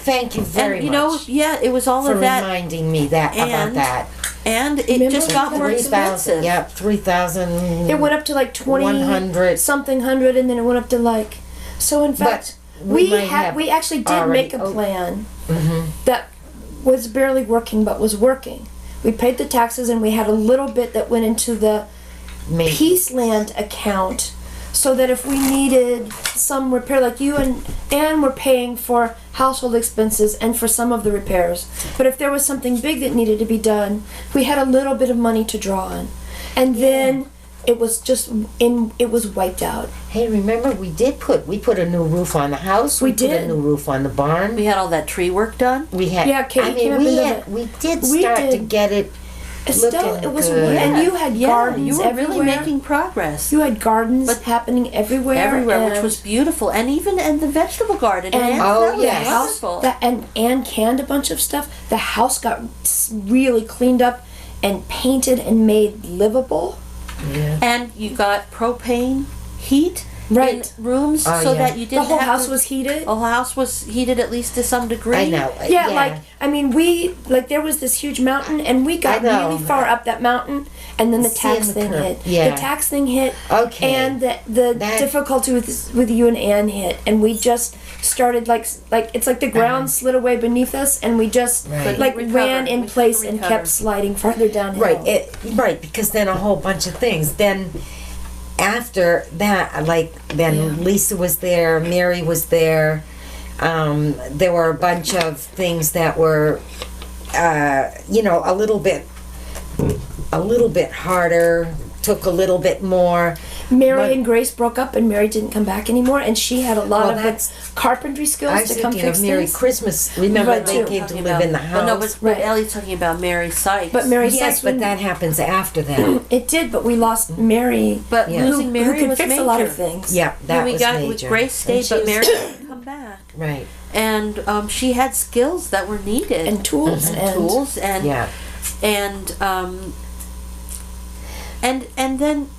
Thank you very much. It was all of that. For reminding me about that. And it just got more expensive. Yeah, 3,000. It went up to like 20 something hundred, and then it went up to like. So in fact, we actually did make a plan that was barely working, but was working. We paid the taxes, and we had a little bit that went into the Peaceland account, so that if we needed some repair, like you and Ann were paying for household expenses and for some of the repairs, but if there was something big that needed to be done, we had a little bit of money to draw on. And then it was wiped out. Hey, remember we put a new roof on the house. We put a new roof on the barn. We had all that tree work done. We had. Yeah, Katie came up we did start to get it Still, it was, good. and you had gardens you were everywhere. really making progress. You had gardens But happening everywhere, which was beautiful, and even in the vegetable garden. and Oh, that was yes. wonderful. and Anne canned a bunch of stuff. The house got really cleaned up and painted and made livable. Yeah. And you got propane heat Right. in rooms, Oh, so yeah. that you The didn't whole have house to, was heated. the whole house was heated at least to some degree. I know. Yeah, like I mean, there was this huge mountain, and we got I know. really far up that mountain, and then the Seeing tax the thing curve. hit. Yeah. The tax thing hit. Okay. And the That- difficulty with you and Anne hit, and we just started like it's like the ground slid away beneath us, and we just Right. like We ran recovered. in We place recovered. and kept sliding farther downhill. Right, because then a whole bunch of things. Then after that, like then Lisa was there, Mary was there. There were a bunch of things that were, a little bit harder. Took a little bit more. Mary But- and Grace broke up, and Mary didn't come back anymore, and she had a lot Well, of that's- carpentry I skills was to come thinking fix of Merry things. Christmas. Remember Right, they too. came to Talking live about- in the house. Well, no, but Right. Ellie's talking about Mary Sykes. But Mary yes, Sykes, but when- that happens after that. it did, but we lost Mary, But Yeah. losing who Mary could was fix major. a lot of things. Yeah, that When we was got major. Grace stayed, And she but was- Mary didn't come back. Right. And she had skills that were needed, And tools, and tools, and Yeah. and and then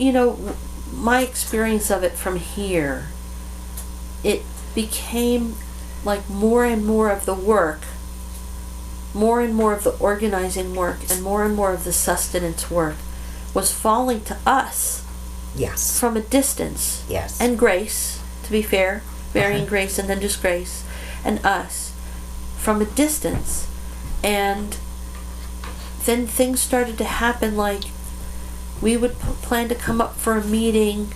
my experience of it from here, it became like more and more of the work, more and more of the organizing work, and more of the sustenance work was falling to us Yes. from a distance. Yes. And Grace, to be fair, Mary and Grace, and then just Grace, and us from a distance. And then things started to happen, like we would plan to come up for a meeting,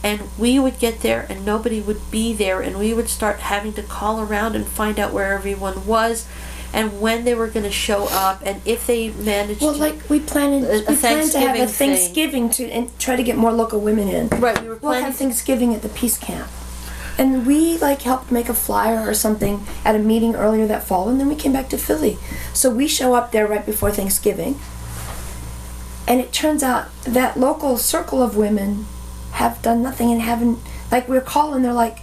and we would get there and nobody would be there, and we would start having to call around and find out where everyone was and when they were going to show up, and if they managed well, to... like we planned to have a Thanksgiving thing. Thanksgiving and try to get more local women in. Right, we were We'll planning have Thanksgiving at the Peace Camp. And we helped make a flyer or something at a meeting earlier that fall, and then we came back to Philly. So we show up there right before Thanksgiving, and it turns out that local circle of women have done nothing and haven't, we're calling, they're like,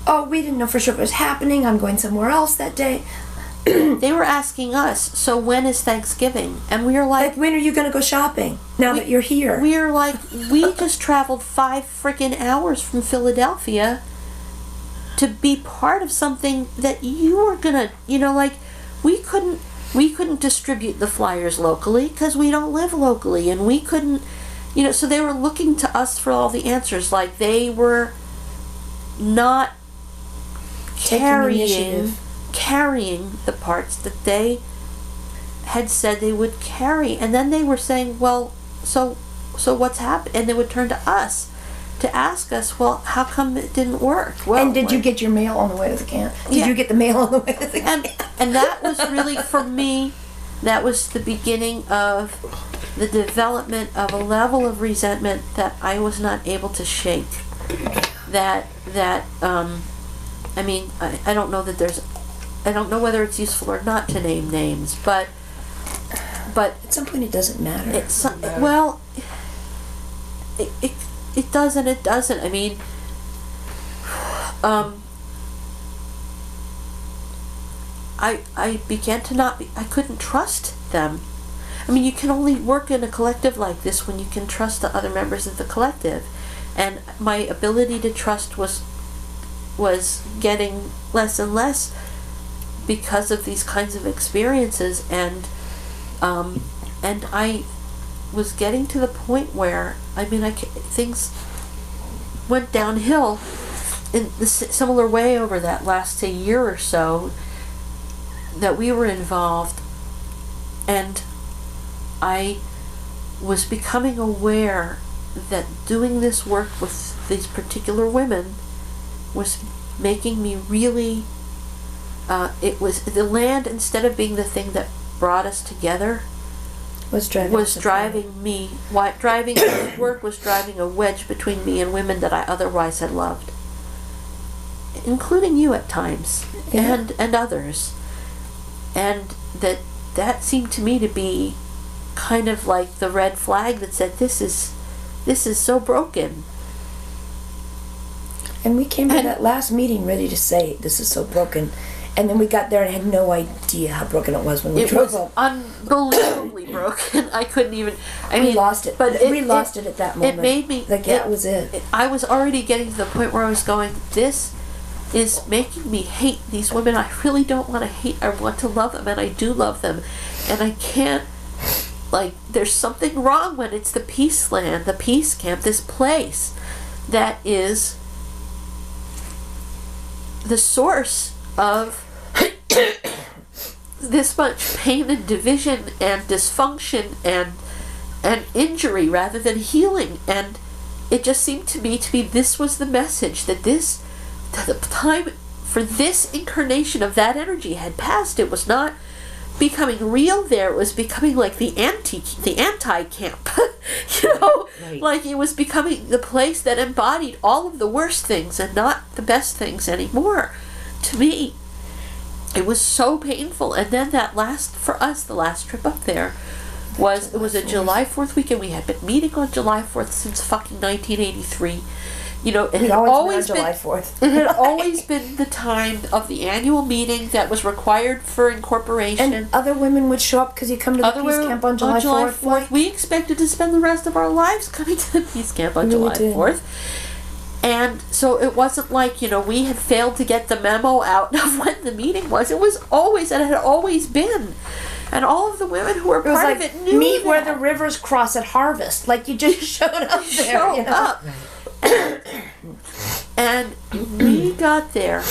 oh, we didn't know for sure it was happening, I'm going somewhere else that day. They were asking us, so when is Thanksgiving? And we were like, When are you going to go shopping now that you're here? we are like, we just traveled 5 freaking hours from Philadelphia to be part of something that you were gonna, we couldn't distribute the flyers locally because we don't live locally, and we couldn't, so they were looking to us for all the answers. Like, they were not Taking initiative. carrying the parts that they had said they would carry. And then they were saying, well, so what's happened? And they would turn to us to ask us, well, how come it didn't work? Well, And did you get your mail on the way to the camp? Did Yeah. you get the mail on the way to the camp? and that was really, for me, that was the beginning of the development of a level of resentment that I was not able to shake. I don't know that I don't know whether it's useful or not to name names, but At some point it doesn't matter. it's, well, it does and it doesn't. I mean, I began to not be, I couldn't trust them. I mean, you can only work in a collective like this when you can trust the other members of the collective. And my ability to trust was getting less and less because of these kinds of experiences, and I was getting to the point where, things went downhill in the similar way over that last, say, year or so that we were involved, and I was becoming aware that doing this work with these particular women was making me really, it was the land, instead of being the thing that brought us together, was driving this work was driving a wedge between me and women that I otherwise had loved, including you at times, Yeah. and others, and that seemed to me to be kind of like the red flag that said, this is so broken. And we came to that last meeting ready to say, this is so broken. And then we got there and had no idea how broken it was when we drove up. It was unbelievably broken. I couldn't even... we lost it. But we lost it at that moment. It made me... Like, that was it. I was already getting to the point where I was going, this is making me hate these women. I really don't want to hate. I want to love them, and I do love them. And I can't... Like, there's something wrong when it's the peace land, the peace camp, this place that is the source of this much pain and division and dysfunction and injury rather than healing. And it just seemed to me this was the message, that the time for this incarnation of that energy had passed. It was not becoming real there. It was becoming like the anti-camp. You know, Right. Like it was becoming the place that embodied all of the worst things and not the best things anymore. To me, it was so painful. And then the last trip up there was a July 4th weekend. We had been meeting on July 4th since fucking 1983. You know, it had always been July 4th. It had always been the time of the annual meeting that was required for incorporation. And other women would show up because you come to the peace camp on July 4th. Like, we expected to spend the rest of our lives coming to the peace camp on July 4th. And so it wasn't like, you know, we had failed to get the memo out of when the meeting was. It was always, and it had always been. And all of the women who were part of it knew meet that. where the rivers cross at harvest. Like, you just showed up there. Showed you know? up. And we got there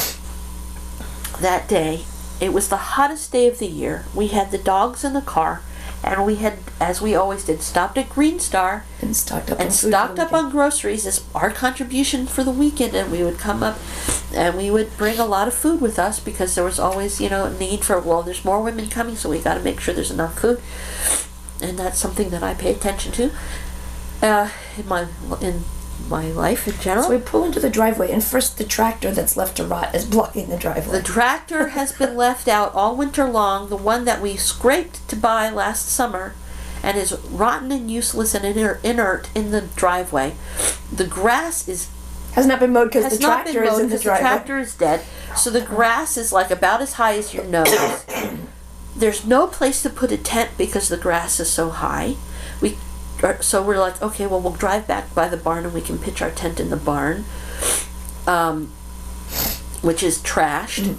that day. It was the hottest day of the year. We had the dogs in the car, and we had, as we always did, stopped at Green Star and stocked up on groceries as our contribution for the weekend. And we would come up and we would bring a lot of food with us because there was always, you know, a need for, well, there's more women coming, so we got to make sure there's enough food. And that's something that I pay attention to in my life in general. So we pull into the driveway, and first the tractor that's left to rot is blocking the driveway. The tractor has been left out all winter long, the one that we scraped to buy last summer, and is rotten and useless and inert in the driveway. The grass has not been mowed because the tractor is in the driveway. The tractor is dead, so the grass is like about as high as your nose. There's no place to put a tent because the grass is so high. So we're like, okay, well, we'll drive back by the barn and we can pitch our tent in the barn, which is trashed.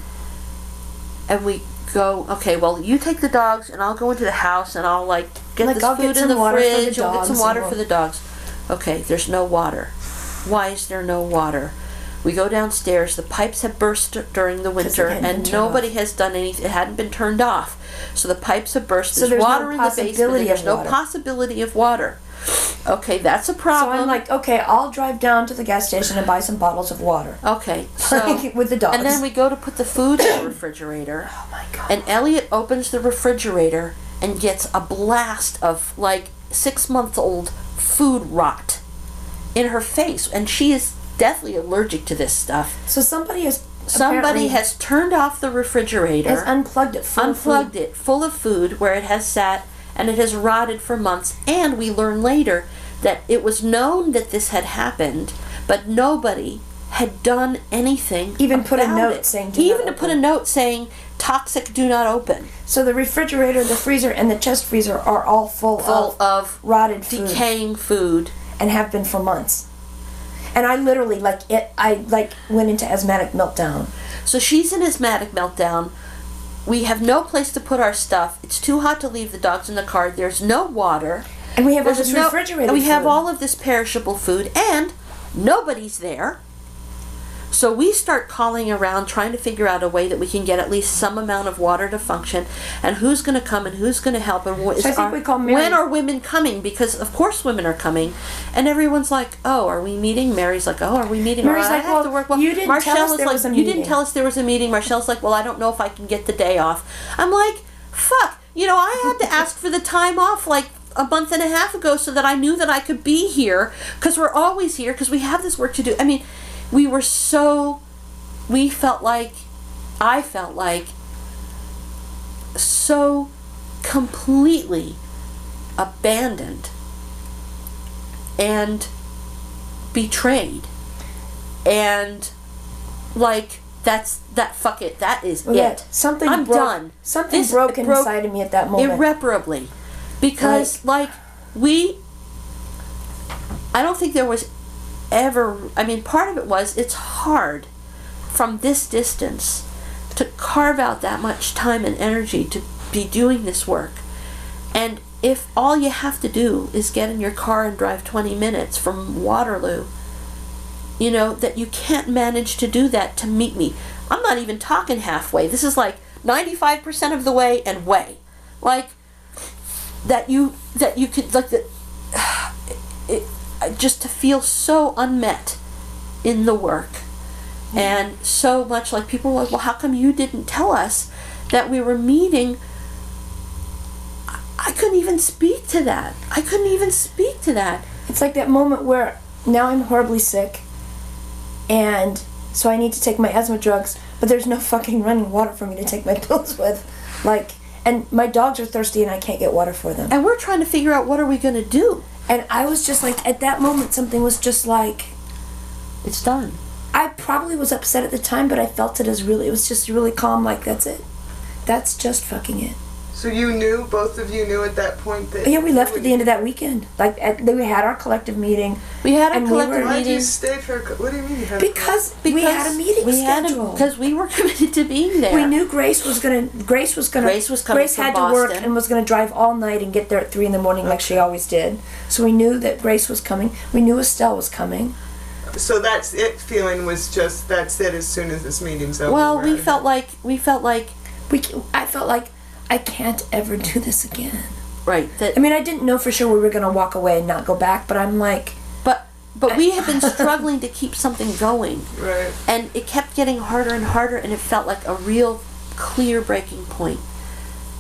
And we go, okay, well, you take the dogs and I'll go into the house and I'll get this food in the fridge. We'll get some water for the dogs. Okay, there's no water. Why is there no water? We go downstairs. The pipes have burst during the winter, and nobody has done anything. It hadn't been turned off, so the pipes have burst. So there's water in the basement. And there's no possibility of water. Okay, that's a problem. So I'm like, okay, I'll drive down to the gas station and buy some bottles of water. Okay, so with the dogs. And then we go to put the food in the refrigerator. Oh my God! And Elliot opens the refrigerator and gets a blast of 6-month-old food rot in her face, and she is deathly allergic to this stuff. So somebody has turned off the refrigerator, has unplugged it full of food where it has sat, and it has rotted for months. And we learn later that it was known that this had happened, but nobody had done anything. Even put a note saying toxic, do not open. So the refrigerator, the freezer, and the chest freezer are all full of rotted food, decaying food, and have been for months. And I literally, went into asthmatic meltdown. So she's in asthmatic meltdown. We have no place to put our stuff. It's too hot to leave the dogs in the car. There's no water. And we have all this refrigerated food. And we have all of this perishable food, and nobody's there. So we start calling around, trying to figure out a way that we can get at least some amount of water to function, and who's going to come and who's going to help, and when are women coming? Because of course women are coming, and everyone's like, "Oh, are we meeting?" Mary's like, "Oh, are we meeting?" Mary's like, "Well, you didn't tell us there was a meeting." You didn't tell us there was a meeting. Marcelle's like, "Well, I don't know if I can get the day off." I'm like, "Fuck." You know, I had to ask for the time off a month and a half ago so that I knew that I could be here, because we're always here because we have this work to do. I mean, I felt like so completely abandoned and betrayed, and like fuck it, that is it. Something I'm broke, done. Something This broke inside of me at that moment. Irreparably. Because I don't think there was ever, I mean, part of it was, it's hard from this distance to carve out that much time and energy to be doing this work. And if all you have to do is get in your car and drive 20 minutes from Waterloo, you know, that you can't manage to do that to meet me. I'm not even talking halfway. This is like 95% of the way and way. Like, that you could, like, just to feel so unmet in the work. And so much like people were like, well, how come you didn't tell us that we were meeting? I couldn't even speak to that. It's like that moment where now I'm horribly sick, and so I need to take my asthma drugs, but there's no fucking running water for me to take my pills with. Like, and my dogs are thirsty and I can't get water for them. And we're trying to figure out, what are we going to do? And I was just like, at that moment, something was just like, it's done. I probably was upset at the time, but I felt it as really, it was just really calm, like, that's it. That's just fucking it. So you knew, both of you knew at that point that... Yeah, we left at the end of that weekend. Like, we had our collective meeting. We had a collective Why meeting. did you stay for... What do you mean you had Because we had a meeting scheduled. Because we were committed to being there. We knew Grace was coming Grace was coming Grace had from to work Boston. and was going to drive all night and get there at 3 in the morning like she always did. So we knew that Grace was coming. We knew Estelle was coming. So that's it feeling was just, that's it as soon as this meeting's over. Well, I felt like I felt like I can't ever do this again. right. That, I mean, I didn't know for sure we were going to walk away and not go back, but I'm like... But we had been struggling to keep something going. Right. And it kept getting harder and harder, and it felt like a real clear breaking point.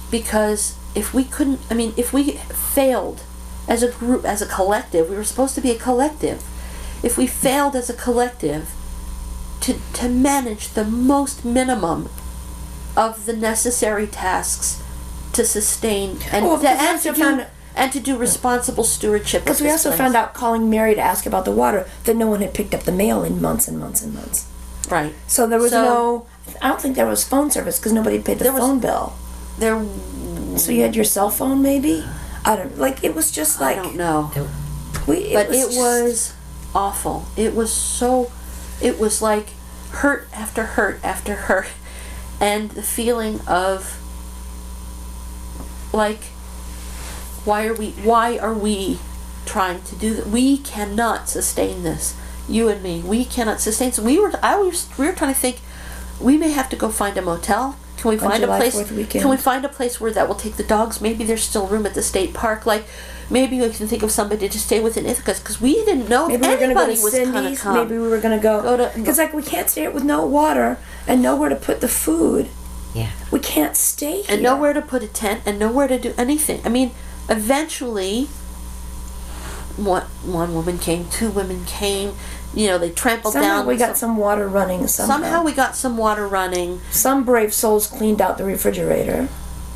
Because if we failed as a group, as a collective, we were supposed to be a collective. If we failed as a collective to manage the most minimum of the necessary tasks to sustain and to do responsible stewardship. Because we also found out, calling Mary to ask about the water, that no one had picked up the mail in months and months and months. Right. So there was I don't think there was phone service because nobody paid the phone bill. So you had your cell phone maybe? I don't, like, it was just like... I don't know. It was awful. It was like hurt after hurt after hurt. And the feeling of, like, why are we trying to do that? We cannot sustain this. You and me, we cannot sustain. So we were trying to think, we may have to go find a motel. Can we find a place? Can we find a place where that will take the dogs? Maybe there's still room at the state park. Like, maybe we can think of somebody to stay with in Ithaca, because we didn't know if anybody was going to come. Maybe we were going to go because, like, we can't stay here with no water and nowhere to put the food. Yeah. We can't stay here. And nowhere to put a tent and nowhere to do anything. I mean, eventually, one woman came, 2 women came. You know, they trampled down. Somehow we got some water running. Somehow we got some water running. Some brave souls cleaned out the refrigerator.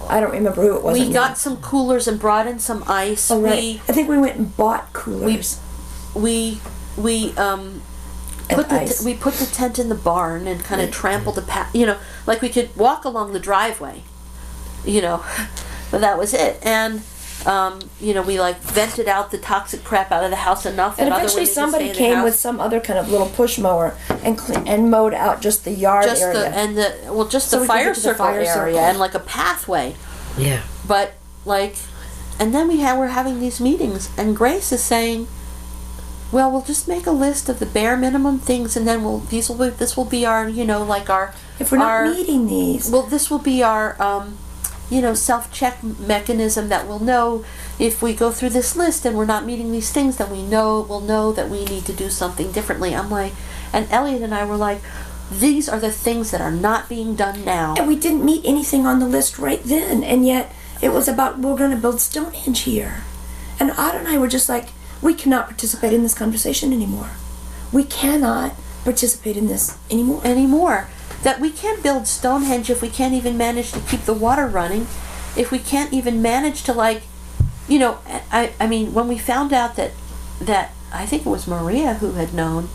I don't remember who it was. We got some coolers and brought in some ice. Oh, right. I think we went and bought coolers. We put the tent in the barn and kind of trampled the path. You know, like we could walk along the driveway. You know, but that was it. And you know, we like vented out the toxic crap out of the house enough. And eventually somebody came with some other kind of little push mower and mowed out just the yard area. Just the fire circle area and like a pathway. Yeah. But like, and then we're having these meetings, and Grace is saying, well, we'll just make a list of the bare minimum things, and then this will be our, you know, like our... If we're not meeting these. Well, this will be our, you know, self-check mechanism that we'll know if we go through this list and we're not meeting these things, then we'll know that we need to do something differently. I'm like, and Elliot and I were like, these are the things that are not being done now. And we didn't meet anything on the list right then, and yet it was about, we're going to build Stonehenge here. And Otto and I were just like, we cannot participate in this conversation anymore. We cannot participate in this anymore. That we can't build Stonehenge if we can't even manage to keep the water running, if we can't even manage to, like, you know, I mean, when we found out that I think it was Maria who had known.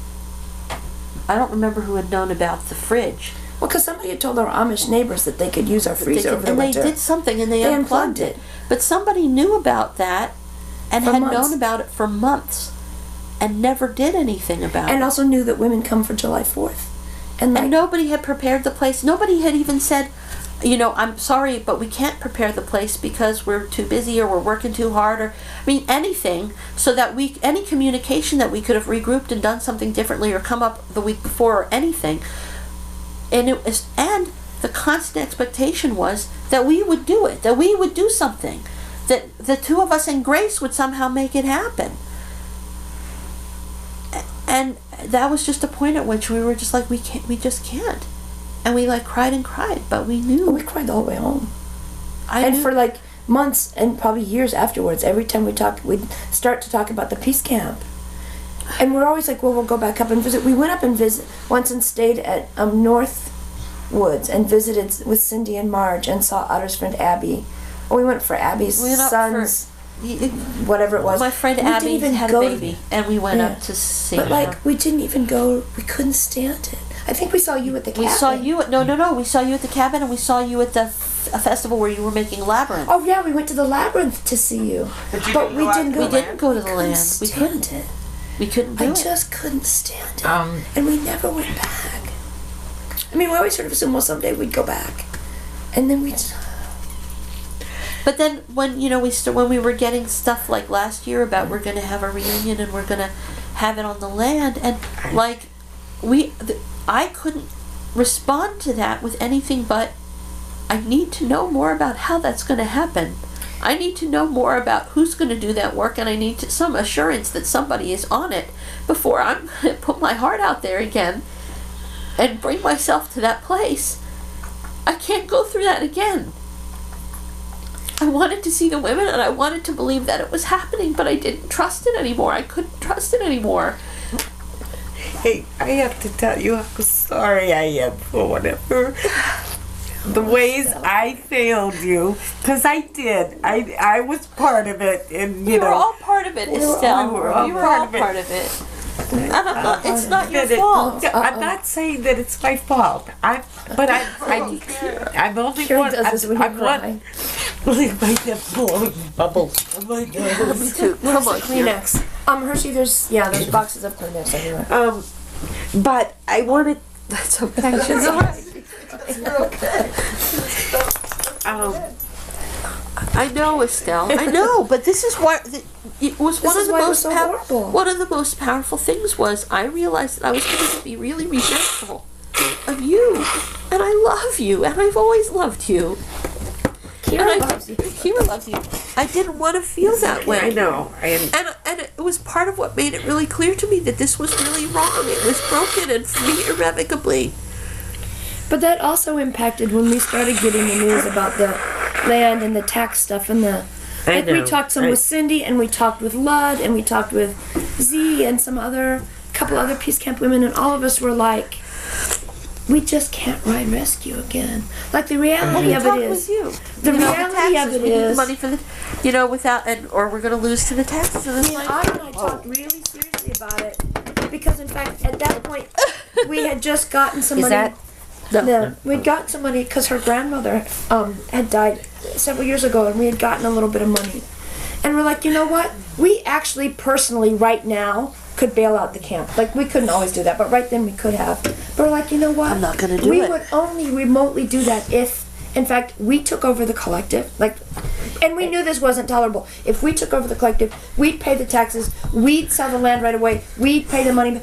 I don't remember who had known about the fridge. Well, because somebody had told our Amish neighbors that they could use our freezer over the winter. And they did something, and they unplugged it. But somebody knew about that and had known about it for months and never did anything about it. And also knew that women come for July 4th. And nobody had prepared the place. Nobody had even said, you know, I'm sorry, but we can't prepare the place because we're too busy or we're working too hard, or, I mean, anything, so that any communication that we could have regrouped and done something differently or come up the week before or anything. And the constant expectation was that we would do it, that we would do something, that the two of us and Grace would somehow make it happen. And that was just a point at which we were just like, we just can't. And we like cried and cried, but we knew. We cried the whole way home. For like months and probably years afterwards, every time we talked, we'd start to talk about the peace camp. And we're always like, well, we'll go back up and visit. We went up and visit once and stayed at North Woods and visited with Cindy and Marge and saw Otter's friend Abby. Well, we went for Abby's son's, whatever it was. My friend Abby had a baby, and we went up to see her. But like, we didn't even go, we couldn't stand it. I think we saw you at the cabin. We saw you at, no, we saw you at the cabin, and we saw you at the a festival where you were making Labyrinth. Oh yeah, we went to the Labyrinth to see you. But we didn't go to the land. We couldn't. We couldn't do it. I just couldn't stand it. And we never went back. I mean, we always sort of assumed, well, someday we'd go back. And then we'd... But then when, you know, when we were getting stuff like last year about we're going to have a reunion and we're going to have it on the land, and like I couldn't respond to that with anything but I need to know more about how that's going to happen. I need to know more about who's going to do that work, and I need some assurance that somebody is on it before I'm going to put my heart out there again and bring myself to that place. I can't go through that again. I wanted to see the women, and I wanted to believe that it was happening, but I didn't trust it anymore. I couldn't trust it anymore. Hey, I have to tell you how sorry I am for whatever the ways I failed you, because I did. I was part of it, and you know. We were all part of it, Estelle. We were all part of it. It's not your fault. I'm not saying that it's my fault. I've only Karen does this when you cry. Believe my blowing bubbles. Oh my God. Me too. Come on, Kleenex. Hershey, there's boxes of Kleenex everywhere. But I wanted. That's okay. She's all right. You're okay. I know, Estelle. I know, but this is why it was one of the most powerful things was I realized that I was going to be really resentful of you, and I love you, and I've always loved you. Kira loves you. Kira loves you. I didn't want to feel that way. I know. And it was part of what made it really clear to me that this was really wrong. It was broken, and for me, irrevocably. But that also impacted when we started getting the news about the land and the tax stuff and the... Like we talked with Cindy, and we talked with Ludd, and we talked with Z and couple other Peace Camp women, and all of us were like, we just can't ride rescue again. Like the reality of it is... The reality of it is... money for the... or we're going to lose to the taxes. And Otto and I talked really seriously about it, because in fact, at that point, we had just gotten some money... we'd gotten some money because her grandmother had died several years ago, and we had gotten a little bit of money. And we're like, you know what? We actually personally right now could bail out the camp. Like, we couldn't always do that, but right then we could have. But we're like, you know what? I'm not going to do it. it. We would only remotely do that if, in fact, we took over the collective. And we knew this wasn't tolerable. If we took over the collective, we'd pay the taxes, we'd sell the land right away, we'd pay the money.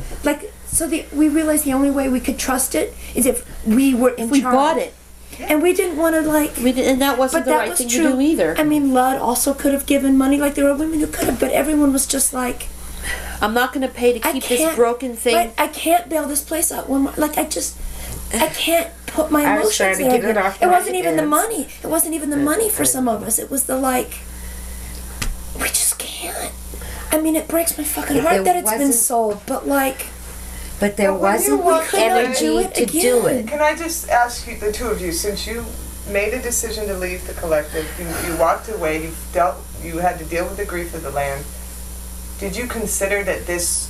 We realized the only way we could trust it is if we were in charge. We bought it. And we didn't want to and that wasn't the right thing to do either. I mean, Ludd also could have given money. Like, there were women who could have, but everyone was just like, I'm not going to pay to keep this broken thing. Right, I can't bail this place out. I can't put my emotions trying to there. get it off it my wasn't even the hands. money. It wasn't even the money for some of us. It was the we just can't. I mean, it breaks my fucking heart that it's been sold, but But there wasn't the energy to do it. Can I just ask you, the two of you, since you made a decision to leave the collective, you walked away, you you had to deal with the grief of the land. Did you consider that this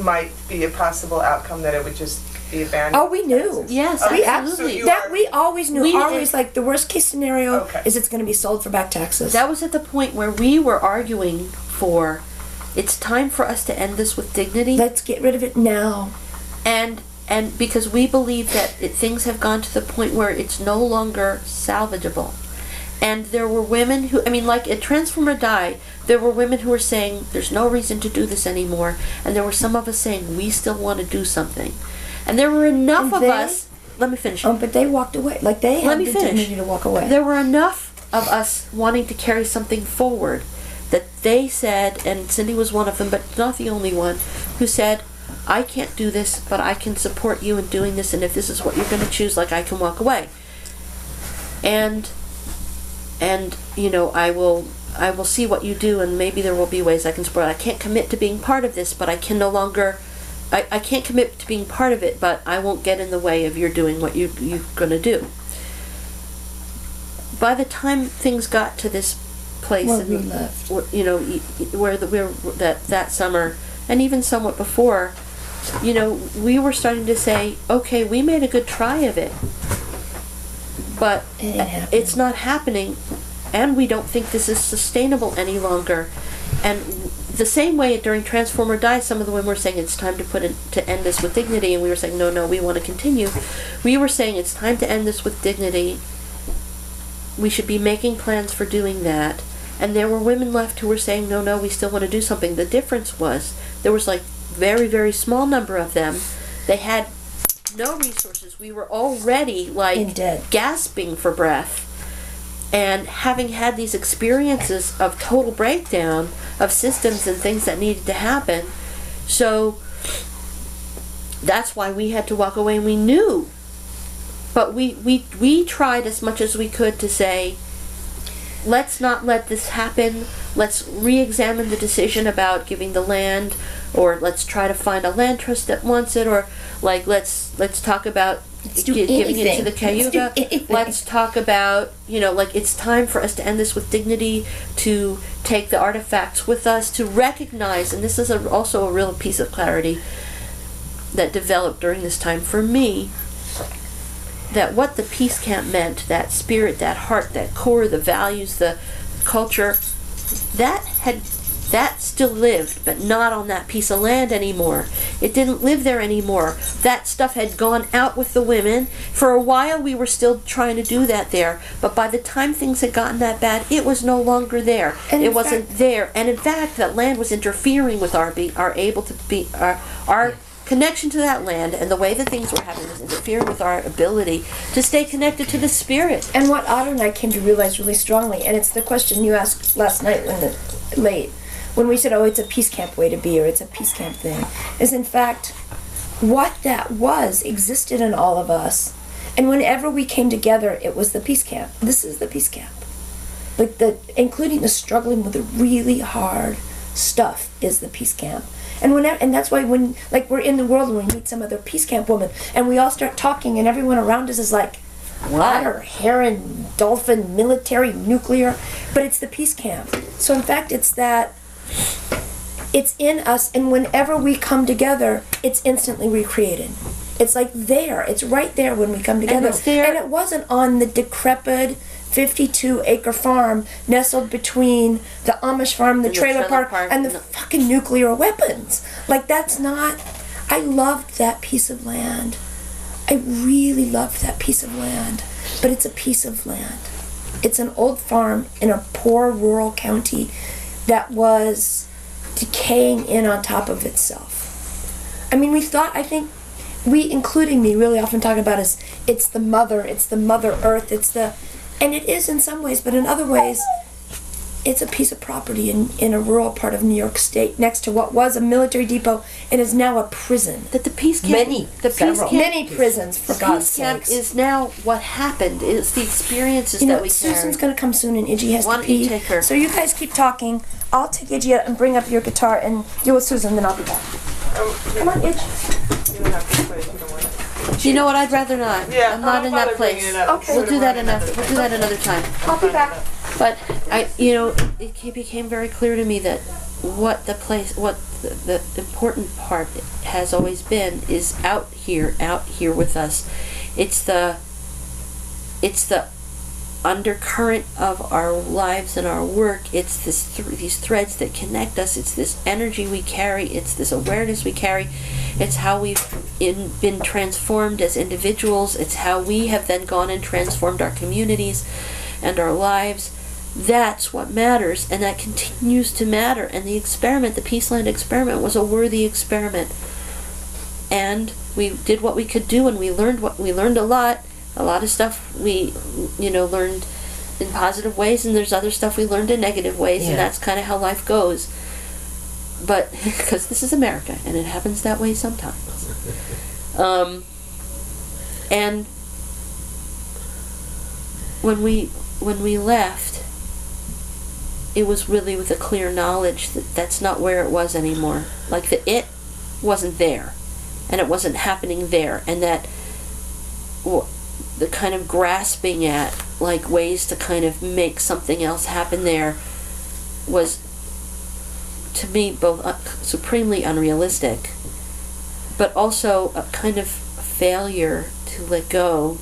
might be a possible outcome, that it would just be abandoned? Oh, we knew. Yes, We absolutely. we always knew. We- Always, like, the worst case scenario Okay. is it's going to be sold for back taxes. That was at the point where we were arguing for, it's time for us to end this with dignity. Let's get rid of it now. And because we believe that things have gone to the point where it's no longer salvageable. And there were women who, I mean, like at Transform or Die, there were women who were saying, there's no reason to do this anymore. And there were some of us saying, we still want to do something. And there were enough And of they- us, let me finish. But they walked away. Like, they Let had me the finish. dignity to walk away. There were enough of us wanting to carry something forward that they said, and Cindy was one of them, but not the only one, who said, I can't do this, but I can support you in doing this, and if this is what you're going to choose, like, I can walk away. And you know, I will see what you do, and maybe there will be ways I can support it. I can't commit to being part of this, but I can no longer, I can't commit to being part of it, but I won't get in the way of your doing what you're going to do. By the time things got to this place, Where we left. you know, where that summer, and even somewhat before, you know, we were starting to say, okay, we made a good try of it, but It ain't happening. it's not happening, and we don't think this is sustainable any longer. And the same way during Transform or Die, some of the women were saying it's time to end this with dignity, and we were saying no, we want to continue. We were saying it's time to end this with dignity. We should be making plans for doing that. And there were women left who were saying no, we still want to do something. The difference was there was like very, very small number of them. They had no resources. We were already like dead. gasping for breath. And having had these experiences of total breakdown of systems and things that needed to happen, so that's why we had to walk away, and we knew. But we tried as much as we could to say, let's not let this happen. Let's re-examine the decision about giving the land, or let's try to find a land trust that wants it, or like let's talk about do giving it to anything. the Cayuga. Let's do anything. Let's talk about, you know, like it's time for us to end this with dignity, to take the artifacts with us, to recognize, and this is also a real piece of clarity that developed during this time for me, that what the peace camp meant, that spirit, that heart, that core, the values, the culture, that still lived, but not on that piece of land anymore. It didn't live there anymore. That stuff had gone out with the women. For a while we were still trying to do that there, but by the time things had gotten that bad, it was no longer there. And it wasn't there. And in fact, that land was interfering with our connection to that land, and the way that things were happening was interfering with our ability to stay connected to the spirit. And what Otto and I came to realize really strongly, and it's the question you asked last night when we said, oh, it's a peace camp way to be, or it's a peace camp thing, is in fact what that was existed in all of us. And whenever we came together, it was the peace camp. This is the peace camp. Like including the struggling with the really hard stuff is the peace camp. And that's why when, like, we're in the world and we meet some other peace camp woman and we all start talking and everyone around us is like, otter, heron, dolphin, military, nuclear, but it's the peace camp. So in fact, it's in us, and whenever we come together, it's instantly recreated. It's like there, it's right there when we come together. And it wasn't on the decrepit 52-acre farm nestled between the Amish farm, the trailer park, and the fucking nuclear weapons. Like, that's not... I loved that piece of land. I really loved that piece of land. But it's a piece of land. It's an old farm in a poor rural county that was decaying in on top of itself. I mean, I think we, including me, really often talk about it's the mother earth, and it is in some ways, but in other ways, it's a piece of property in a rural part of New York State next to what was a military depot and is now a prison. That the peace camp, Many prisons, for God's sakes. The peace camp sakes. is now what happened. It's the experiences You know, that we Susan's carry. going to come soon and Iggy has Why to don't you pee. take her? So you guys keep talking. I'll take Iggy out and bring up your guitar and deal with Susan, then I'll be back. Come on, Iggy. You don't have to play if you don't want it. You know what? I'd rather not. Yeah, I'm not I'll in that bother bringing place. it up. Okay. We'll do that another time. I'll be back. But it became very clear to me that what the important part has always been is out here with us. It's the undercurrent of our lives and our work. It's these threads that connect us. It's this energy we carry. It's this awareness we carry. It's how we've been transformed as individuals. It's how we have then gone and transformed our communities and our lives. That's what matters, and that continues to matter. And the Peaceland experiment, was a worthy experiment. And we did what we could do, and we learned a lot. A lot of stuff we, learned in positive ways, and there's other stuff we learned in negative ways, and that's kind of how life goes. But, because this is America, and it happens that way sometimes. And when we left, it was really with a clear knowledge that that's not where it was anymore. Like, it wasn't there, and it wasn't happening there, and that the kind of grasping at like ways to kind of make something else happen there was, to me, both supremely unrealistic, but also a kind of failure to let go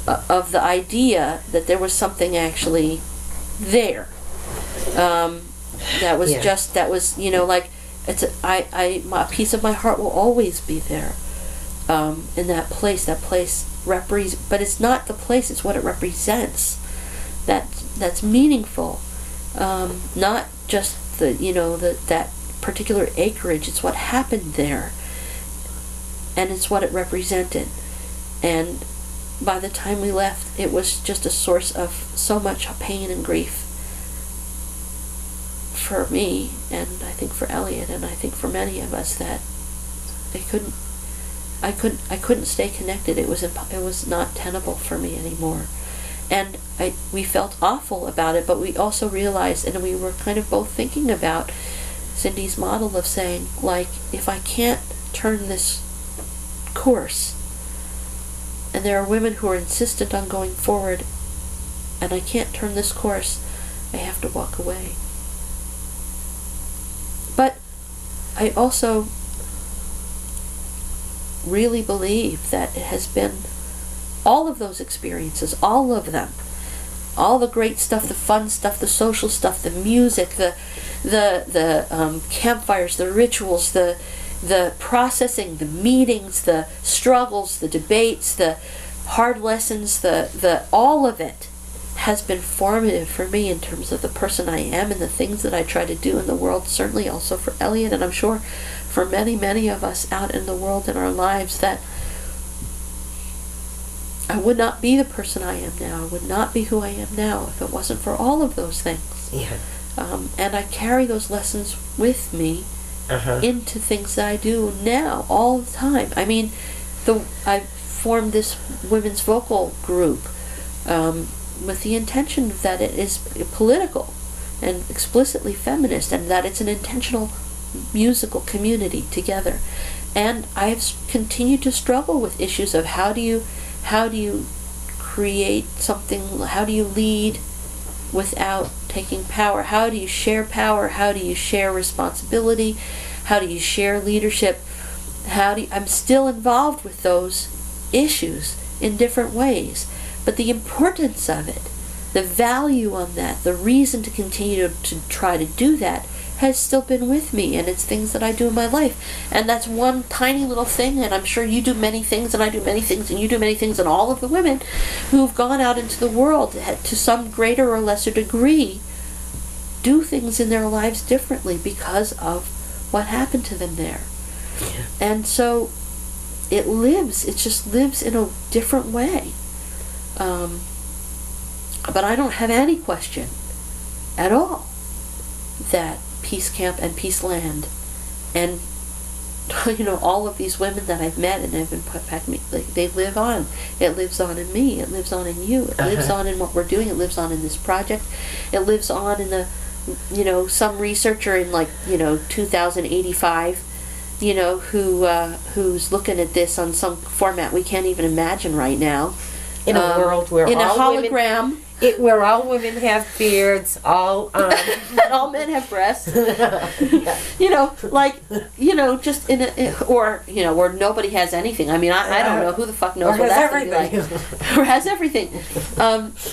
of the idea that there was something actually there. That was a piece of my heart will always be there. In that place but it's not the place, it's what it represents that's meaningful. Not just that particular acreage, it's what happened there, and it's what it represented. And by the time we left, it was just a source of so much pain and grief for me, and I think for Elliot, and I think for many of us, that I couldn't stay connected. It was not tenable for me anymore. And we felt awful about it, but we also realized, and we were kind of both thinking about Cindy's model of saying, like, if I can't turn this course, and there are women who are insistent on going forward, and I can't turn this course, I have to walk away. But I also really believe that it has been all of those experiences, all of them, all the great stuff, the fun stuff, the social stuff, the music, the campfires, the rituals, the processing, the meetings, the struggles, the debates, the hard lessons, the all of it has been formative for me in terms of the person I am and the things that I try to do in the world, certainly also for Elliot, and I'm sure for many, many of us out in the world in our lives, that I would not be the person I am now. I would not be who I am now if it wasn't for all of those things. Yeah. And I carry those lessons with me into things that I do now all the time. I mean, I formed this women's vocal group with the intention that it is political and explicitly feminist, and that it's an intentional musical community together. And I've continued to struggle with issues of how do you create something, how do you lead without taking power, how do you share power, how do you share responsibility, how do you share leadership, I'm still involved with those issues in different ways, but the importance of it, the value on that, the reason to continue to try to do that has still been with me, and it's things that I do in my life. And that's one tiny little thing, and I'm sure you do many things, and I do many things, and you do many things, and all of the women who've gone out into the world to some greater or lesser degree do things in their lives differently because of what happened to them there. Yeah. And so it just lives in a different way. But I don't have any question at all that Peace Camp and Peaceland and all of these women that I've met and have been put back me, like, they live on. It lives on in me. It lives on in you. It lives on in what we're doing. It lives on in this project. It lives on in the some researcher in 2085 who's looking at this on some format we can't even imagine right now. In a world where in all a hologram, women, where all women have beards, all and all men have breasts. You know, like, you know, just or, you know, where nobody has anything. I mean, I don't know who the fuck knows what that's going to be like. Or has everything.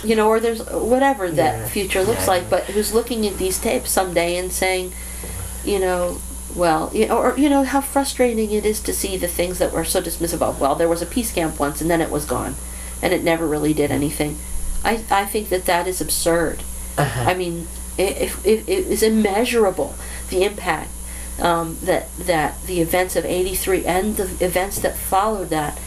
You know, or there's whatever that future looks like, but who's looking at these tapes someday and saying, you know, well, you know, or, you know, how frustrating it is to see the things that were so dismissive of, well, there was a peace camp once and then it was gone, and it never really did anything. I think that is absurd. I mean, it is immeasurable, the impact that the events of '83 and the events that followed that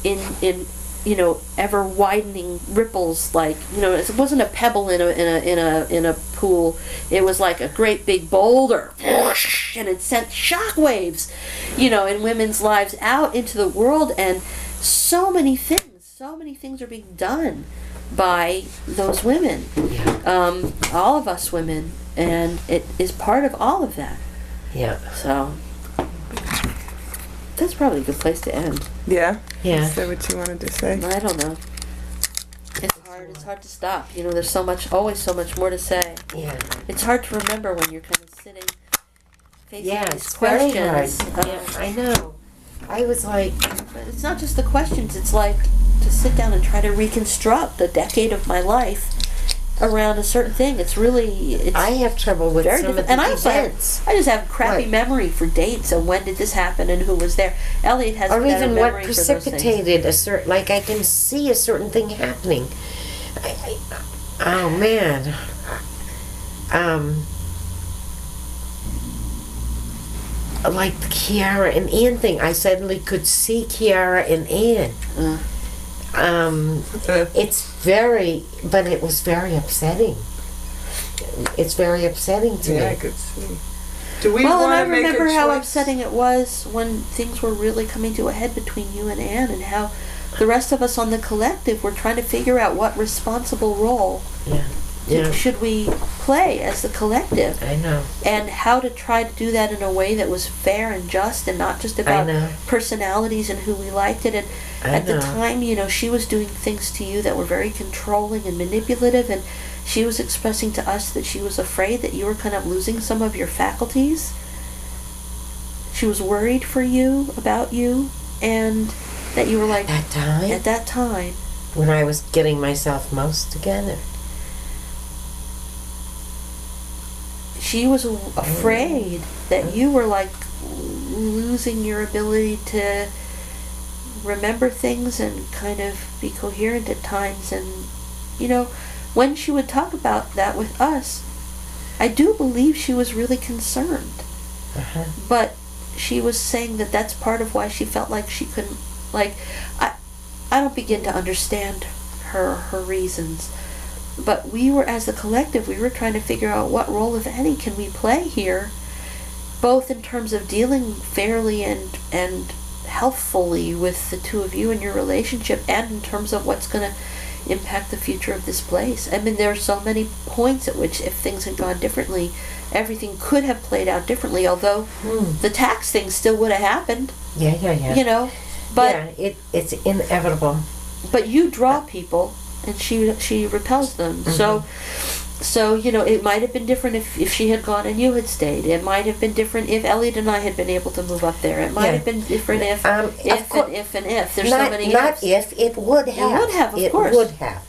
in you know, ever widening ripples, like, you know, it wasn't a pebble in a pool. It was like a great big boulder, and it sent shockwaves, you know, in women's lives out into the world, and so many things are being done by those women, all of us women, and it is part of all of that. Yeah. So that's probably a good place to end. Yeah? Yeah. Is that what you wanted to say? I don't know. It's hard to stop. You know, there's always so much more to say. Yeah. It's hard to remember when you're kind of sitting facing these It's very hard. questions. Yeah, I know. I was like, But it's not just the questions, it's like to sit down and try to reconstruct a decade of my life around a certain thing. It's I have trouble with very some of different. the And I events. just have crappy Right. memory for dates and when did this happen and who was there. Elliot has Or better even what memory for those things. precipitated a certain, like I can see a certain thing happening. Oh man. Like the Kiara and Ann thing, I suddenly could see Kiara and Ann. But it was very upsetting. It's very upsetting to Yeah, me. I could see. Do we Well, and I want to make a remember how choice? upsetting it was when things were really coming to a head between you and Anne, and how the rest of us on the collective were trying to figure out what responsible role Yeah, should we play as the collective, I know. and how to try to do that in a way that was fair and just, and not just about know. personalities and who we liked it. And at the time, you know, she was doing things to you that were very controlling and manipulative, and she was expressing to us that she was afraid that you were kind of losing some of your faculties. She was worried for you, about you, and that you were like, At that time, when I was getting myself most together. she was afraid that you were like losing your ability to remember things and kind of be coherent at times. And, you know, when she would talk about that with us, I do believe she was really concerned. But she was saying that that's part of why she felt like she couldn't, like, I don't begin to understand her reasons. But we were, as a collective, we were trying to figure out what role, if any, can we play here, both in terms of dealing fairly and healthfully with the two of you and your relationship, and in terms of what's going to impact the future of this place. I mean, there are so many points at which, if things had gone differently, everything could have played out differently, although the tax thing still would have happened. Yeah. You know, but yeah, it's inevitable. But you draw people, and she repels them. So you know, it might have been different if she had gone and you had stayed. It might have been different if Elliot and I had been able to move up there. It might have been different if. There's not, so many not ifs. if, it would have. It would have, of course. It would have.